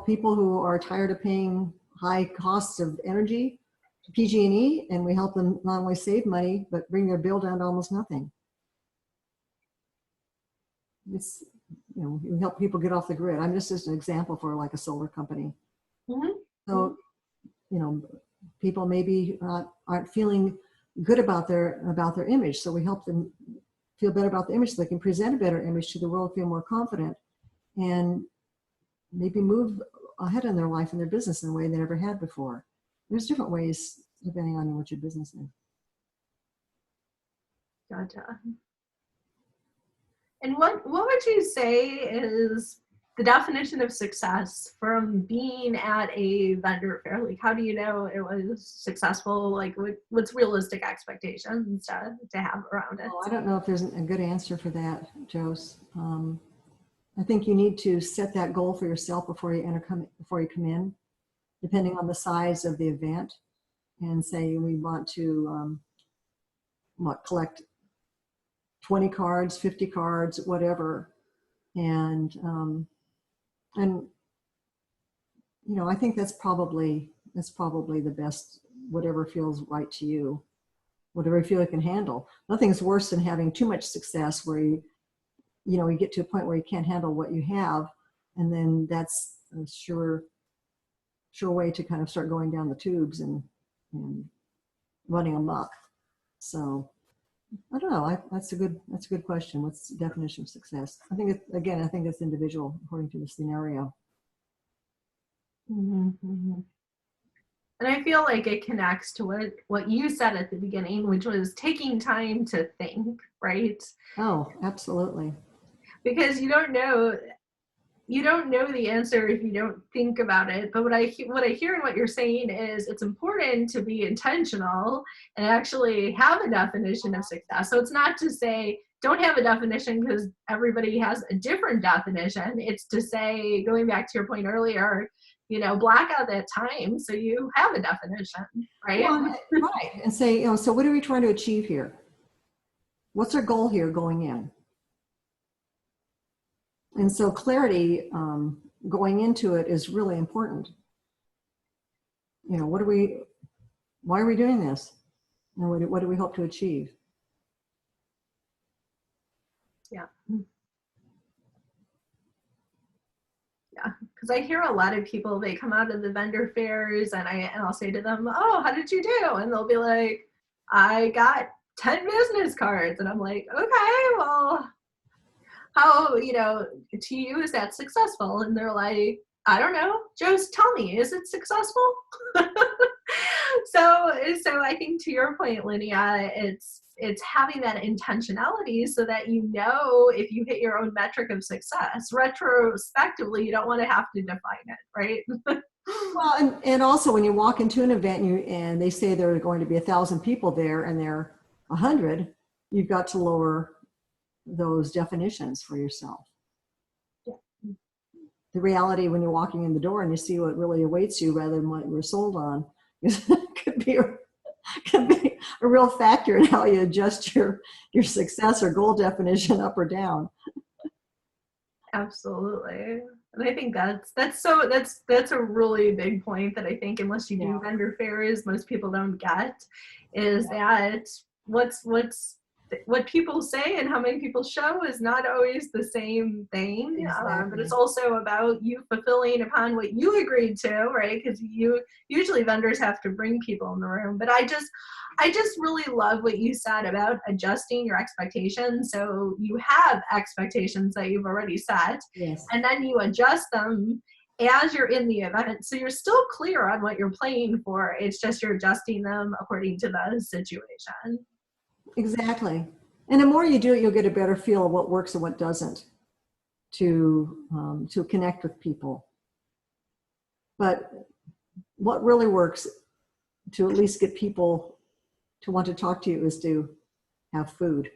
people who are tired of paying high costs of energy to PG&E, and we help them not only save money, but bring their bill down to almost nothing. It's, you know, we help people get off the grid. I'm just an example for like a solar company. Mm-hmm. So, you know, people maybe aren't feeling good about their image. So we help them feel better about the image so they can present a better image to the world, feel more confident, and maybe move ahead in their life and their business in a way they never had before. There's different ways depending on what your business is. Gotcha. And what would you say is the definition of success from being at a vendor fair? Like, how do you know it was successful? Like, what's realistic expectations to have around it? Oh, I don't know if there's a good answer for that, Jose. I think you need to set that goal for yourself before you come in, depending on the size of the event, and say we want to collect 20 cards, 50 cards, whatever, and you know, I think that's probably the best, whatever feels right to you, whatever you feel you can handle. Nothing's worse than having too much success where you get to a point where you can't handle what you have, and then that's a sure way to kind of start going down the tubes and running amok. So I don't know. That's a good question. What's the definition of success? I think it's individual according to the scenario. Mm-hmm, mm-hmm. And I feel like it connects to what you said at the beginning, which was taking time to think, right? Oh, absolutely. Because you don't know the answer if you don't think about it. But what I hear in what you're saying is it's important to be intentional and actually have a definition of success. So it's not to say don't have a definition because everybody has a different definition. It's to say, going back to your point earlier, you know, block out that time so you have a definition, right? Well, right. And say, you know, so what are we trying to achieve here? What's our goal here going in? And so clarity going into it is really important. You know, why are we doing this? And what do we hope to achieve? Yeah. Yeah, because I hear a lot of people, they come out of the vendor fairs and I'll say to them, oh, how did you do? And they'll be like, I got 10 business cards. And I'm like, okay, well, how, you know, to you, is that successful? And they're like, I don't know. Just tell me, is it successful? So I think to your point, Linnea, it's having that intentionality so that you know if you hit your own metric of success. Retrospectively, you don't want to have to define it, right? Well, and also when you walk into an event and they say there are going to be 1,000 people there and there are 100, you've got to lower those definitions for yourself. Yeah. The reality when you're walking in the door and you see what really awaits you rather than what you were sold on could be a real factor in how you adjust your success or goal definition up or down. Absolutely. And I think that's a really big point that I think unless you do vendor fairs, most people don't get, is that what people say and how many people show is not always the same thing. Exactly. But it's also about you fulfilling upon what you agreed to, right? Because usually vendors have to bring people in the room. But I just really love what you said about adjusting your expectations. So you have expectations that you've already set, yes, and then you adjust them as you're in the event. So you're still clear on what you're playing for. It's just you're adjusting them according to the situation. exactly. And the more you do it, you'll get a better feel of what works and what doesn't to connect with people. But what really works to at least get people to want to talk to you is to have food.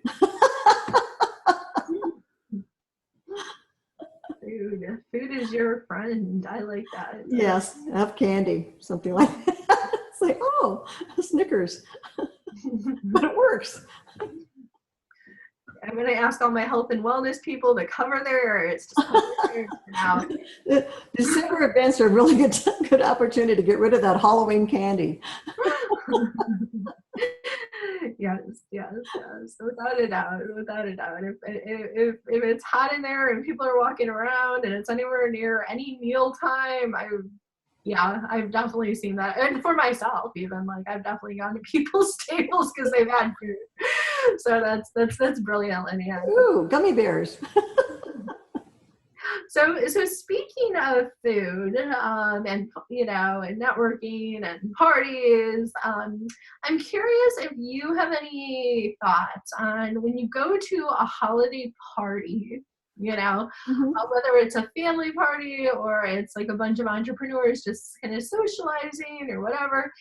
Food is your friend. I like that. Yes, have candy, something like that. It's like, oh, Snickers. But it works. I'm going to ask all my health and wellness people to cover their ears. Now. December events are a really good opportunity to get rid of that Halloween candy. Yes, without a doubt. If it's hot in there and people are walking around and it's anywhere near any meal time, I've definitely seen that. And for myself, even, like, I've definitely gone to people's tables because they've had food. So that's brilliant, Linnea. Ooh, gummy bears. So speaking of food, and and networking and parties, I'm curious if you have any thoughts on when you go to a holiday party, whether it's a family party or it's like a bunch of entrepreneurs just kind of socializing or whatever.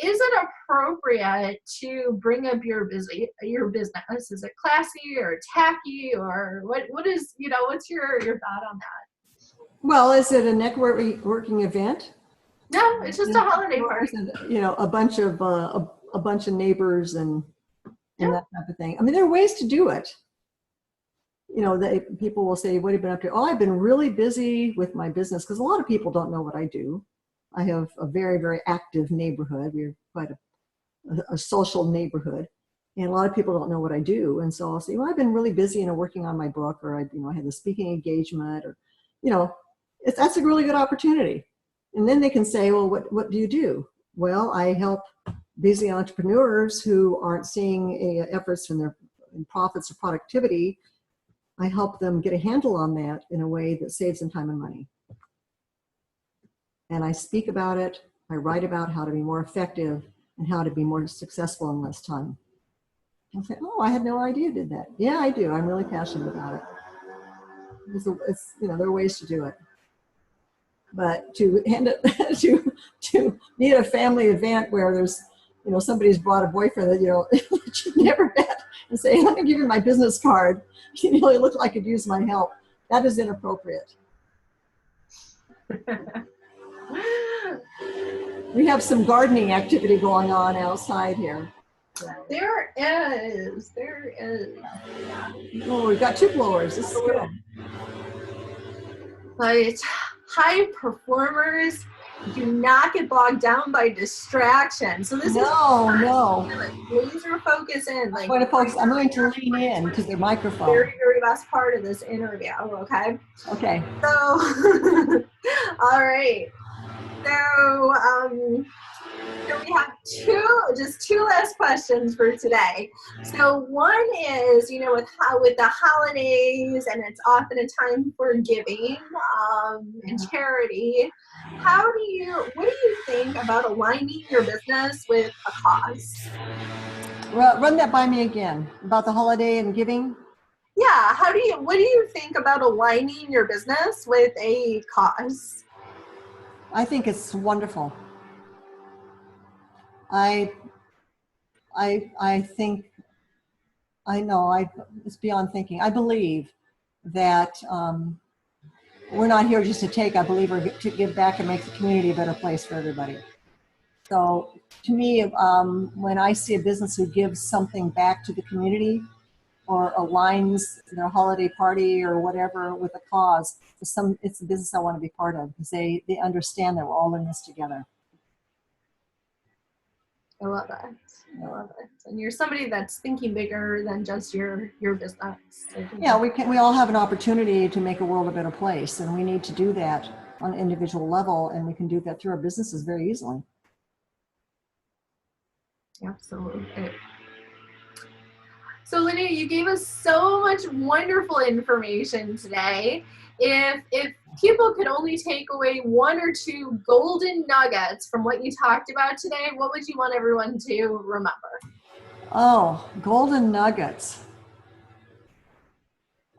Is it appropriate to bring up your business? Is it classy or tacky, or what is, what's your thought on that? Well, is it a networking event? No, it's just a holiday party. A bunch of neighbors and that type of thing. I mean, there are ways to do it. People will say, what have you been up to? Oh, I've been really busy with my business, because a lot of people don't know what I do. I have a very, very active neighborhood. We're quite a social neighborhood, and a lot of people don't know what I do. And so I'll say, well, I've been really busy, working on my book, or I had a speaking engagement, or, that's a really good opportunity. And then they can say, well, what do you do? Well, I help busy entrepreneurs who aren't seeing efforts from their profits or productivity. I help them get a handle on that in a way that saves them time and money. And I speak about it. I write about how to be more effective and how to be more successful in less time. I'll say, oh, I had no idea you did that. Yeah, I do. I'm really passionate about it. There are ways to do it. But to hand it to be at a family event where there's, somebody's brought a boyfriend that, you've never met, and say, let me give you my business card. You really look like you could use my help. That is inappropriate. We have some gardening activity going on outside here. There is. Oh, we've got 2 blowers. This is good. But high performers do not get bogged down by distraction. So this no. Laser focus in. I'm going to lean in because their microphone. Very, very best part of this interview. Okay. Okay. So, all right. So, So we have just two last questions for today. So one is, with the holidays, and it's often a time for giving and charity. What do you think about aligning your business with a cause? Run that by me again about the holiday and giving. Yeah, what do you think about aligning your business with a cause? I think it's wonderful. I think, it's beyond thinking. I believe that we're not here just to take. I believe we're to give back and make the community a better place for everybody. So to me, when I see a business who gives something back to the community or aligns their holiday party or whatever with a cause, it's a business I want to be part of, because they understand that we're all in this together. I love it. I love it. And you're somebody that's thinking bigger than just your business. Yeah, we all have an opportunity to make a world a better place, and we need to do that on an individual level, and we can do that through our businesses very easily. Absolutely. So Linnea, you gave us so much wonderful information today. If people could only take away one or two golden nuggets from what you talked about today, what would you want everyone to remember? Oh, golden nuggets.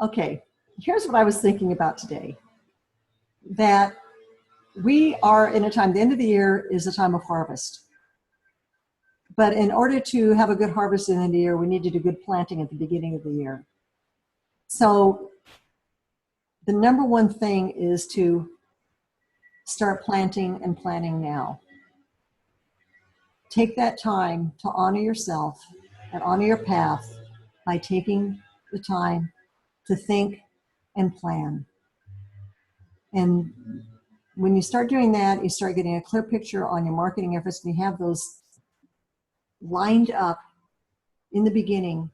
Okay, here's what I was thinking about today. That we are in a time, the end of the year is a time of harvest. But in order to have a good harvest at the end of the year, we need to do good planting at the beginning of the year. So the number one thing is to start planting and planning now. Take that time to honor yourself and honor your path by taking the time to think and plan. And when you start doing that, you start getting a clear picture on your marketing efforts, and you have those lined up in the beginning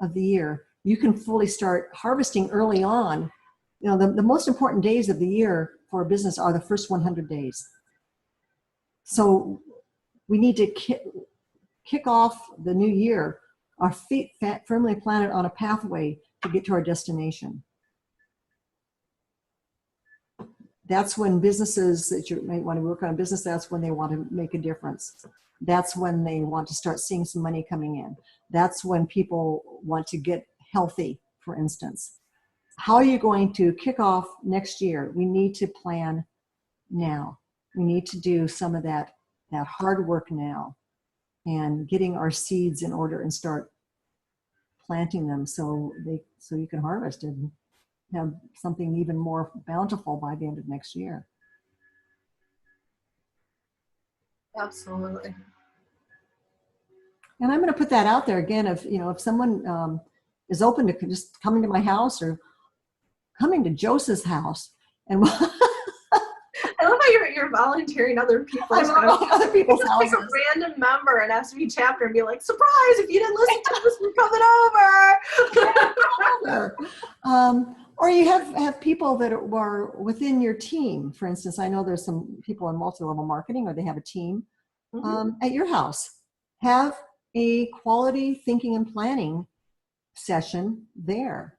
of the year. You can fully start harvesting early on. The most important days of the year for a business are the first 100 days. So we need to kick off the new year, our feet firmly planted on a pathway to get to our destination. That's when businesses that you might want to work on a business, that's when they want to make a difference. That's when they want to start seeing some money coming in. That's when people want to get healthy, for instance. How are you going to kick off next year? We need to plan now. We need to do some of that hard work now, and getting our seeds in order and start planting them so you can harvest and have something even more bountiful by the end of next year. Absolutely. And I'm going to put that out there again. If someone is open to just coming to my house or coming to Joseph's house, and I love how you're volunteering other people's houses. Other people's houses. Like a random member in SB chapter and be like, surprise, if you didn't listen to this, we're coming over. Or you have people that are within your team. For instance, I know there's some people in multi-level marketing, or they have a team at your house. Have a quality thinking and planning session there,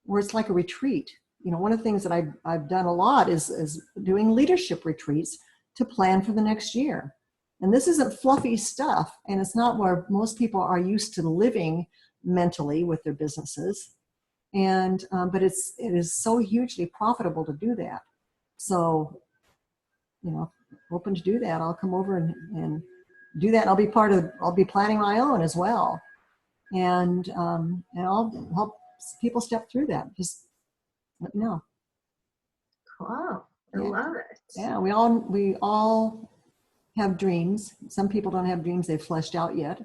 where it's like a retreat. One of the things that I've done a lot is doing leadership retreats to plan for the next year. And this isn't fluffy stuff, and it's not where most people are used to living mentally with their businesses. And but it is so hugely profitable to do that. So, open to do that. I'll come over and do that. I'll be planning my own as well, and I'll help people step through that. Just let me know. Cool. I love it. Yeah, we all have dreams. Some people don't have dreams they've fleshed out yet,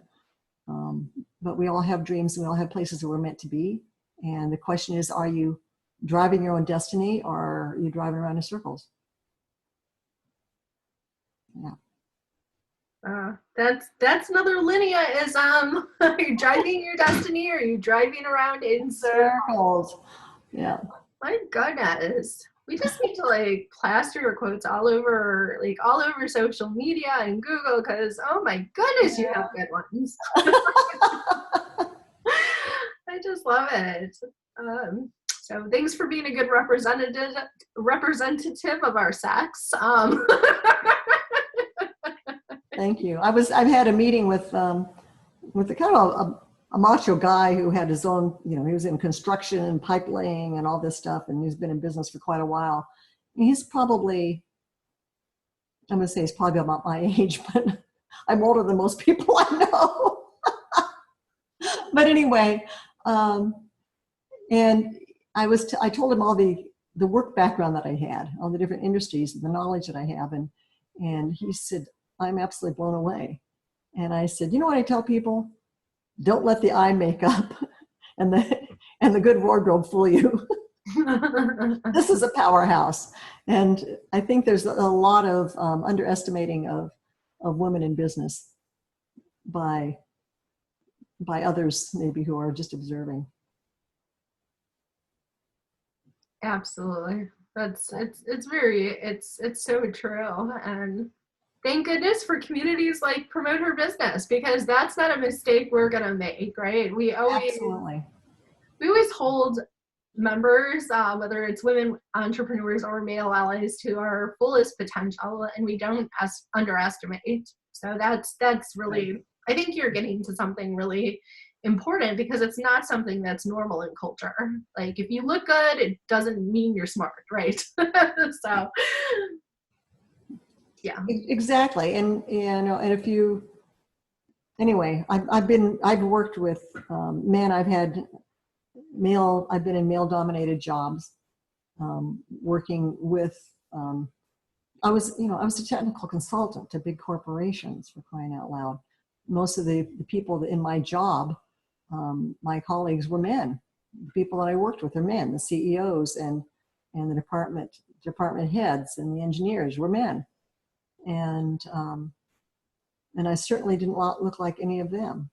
but we all have dreams. We all have places that we're meant to be. And the question is, are you driving your own destiny, or are you driving around in circles? Yeah. That's another Linnea-ism. Are you driving your destiny, or are you driving around in circles? Yeah. My goodness. We just need to like plaster your quotes all over social media and Google, because oh my goodness, you have good ones. I just love it. So thanks for being a good representative of our sex. Thank you. I've had a meeting with a kind of a macho guy who had his own, he was in construction and pipe laying and all this stuff, and he's been in business for quite a while. And he's probably, I'm going to say he's probably about my age, but I'm older than most people I know. But anyway, and I told him all the work background that I had, all the different industries, the knowledge that I have, and he said, I'm absolutely blown away. And I said, you know what I tell people? Don't let the eye makeup and the good wardrobe fool you. This is a powerhouse. And I think there's a lot of underestimating of women in business by others maybe who are just observing. Absolutely. It's so true. And thank goodness for communities like Promote Her Business, because that's not a mistake we're going to make, right? We always hold members, whether it's women entrepreneurs or male allies, to our fullest potential, and we don't underestimate. So that's really, I think you're getting to something really important, because it's not something that's normal in culture. Like, if you look good, it doesn't mean you're smart, right? So yeah, exactly. And and if you, anyway, I've worked with men. I've been in male dominated jobs, working with I was a technical consultant to big corporations, for crying out loud. Most of the people in my job, my colleagues, were men. The people that I worked with are men. The CEOs and the department heads and the engineers were men. And I certainly didn't look like any of them.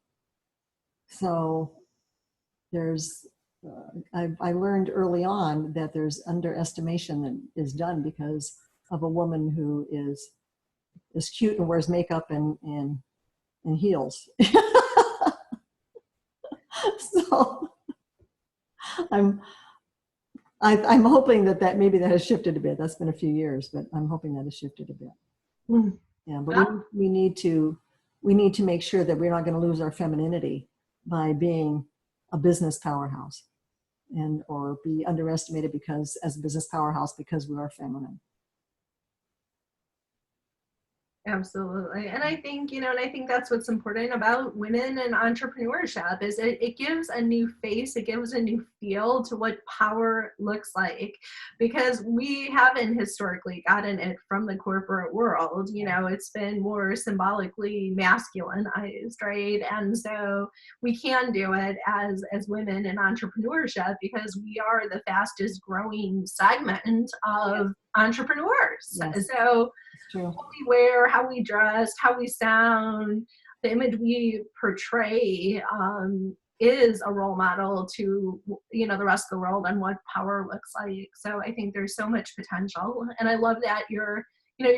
So there's, I learned early on that there's underestimation that is done because of a woman who is cute and wears makeup and heels. So I'm hoping that maybe that has shifted a bit. That's been a few years, but I'm hoping that has shifted a bit. Mm. Yeah, but we need to make sure that we're not going to lose our femininity by being a business powerhouse or be underestimated as a business powerhouse because we are feminine. Absolutely. And I think, that's what's important about women and entrepreneurship is it gives a new face, it gives a new feel to what power looks like, because we haven't historically gotten it from the corporate world. It's been more symbolically masculinized, right? And so we can do it as women in entrepreneurship because we are the fastest growing segment of entrepreneurs. Yes. So what we wear, how we dress, how we sound, the image we portray is a role model to the rest of the world on what power looks like. So I think there's so much potential, and I love that you're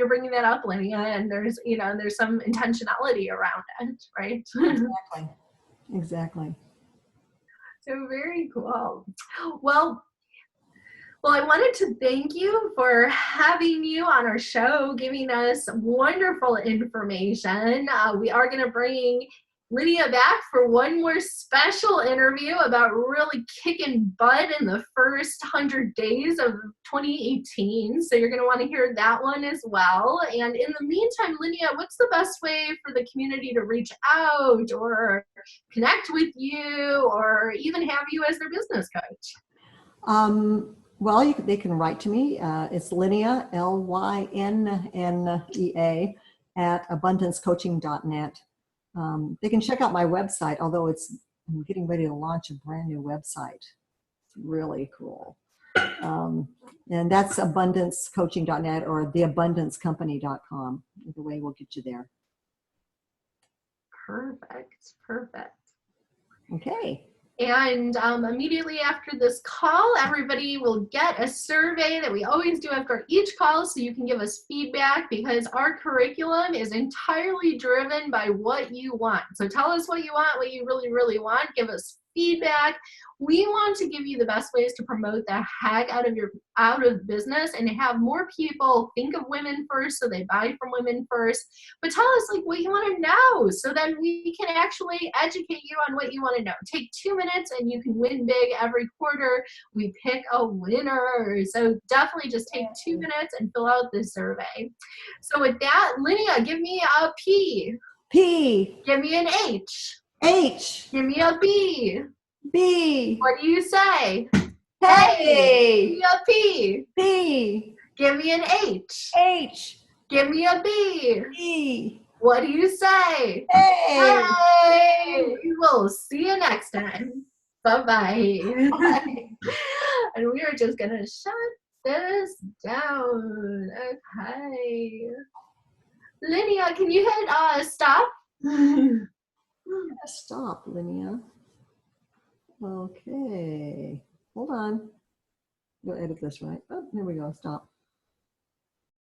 bringing that up, Linnea, and there's some intentionality around it, right? Exactly. So very cool. Well, I wanted to thank you for having you on our show, giving us wonderful information. We are going to bring Linnea back for one more special interview about really kicking butt in the first 100 days of 2018. So you're going to want to hear that one as well. And in the meantime, Linnea, what's the best way for the community to reach out or connect with you or even have you as their business coach? Well, they can write to me. It's Linnea, Lynnea, at abundancecoaching.net. They can check out my website, although I'm getting ready to launch a brand new website. It's really cool. And that's abundancecoaching.net or theabundancecompany.com. Either way will get you there. Perfect. Okay. And immediately after this call, everybody will get a survey that we always do after each call so you can give us feedback, because our curriculum is entirely driven by what you want. So tell us what you want, what you really, really want. Give us feedback. We want to give you the best ways to promote the heck out of business and have more people think of women first so they buy from women first. But tell us like what you want to know so then we can actually educate you on what you want to know. Take 2 minutes and you can win big every quarter. We pick a winner. So definitely just take 2 minutes and fill out the survey. So with that, Linnea, give me a P. P. Give me an H. H. Give me a B. B. What do you say? Hey. Give me a P. P. Give me an H. H. Give me a B. E. What do you say? Hey. Hey! We will see you next time. Bye-bye. And we are just going to shut this down. Okay. Linnea, can you hit stop? Stop, Linnea. Okay. Hold on. We'll edit this right. Oh, there we go. Stop.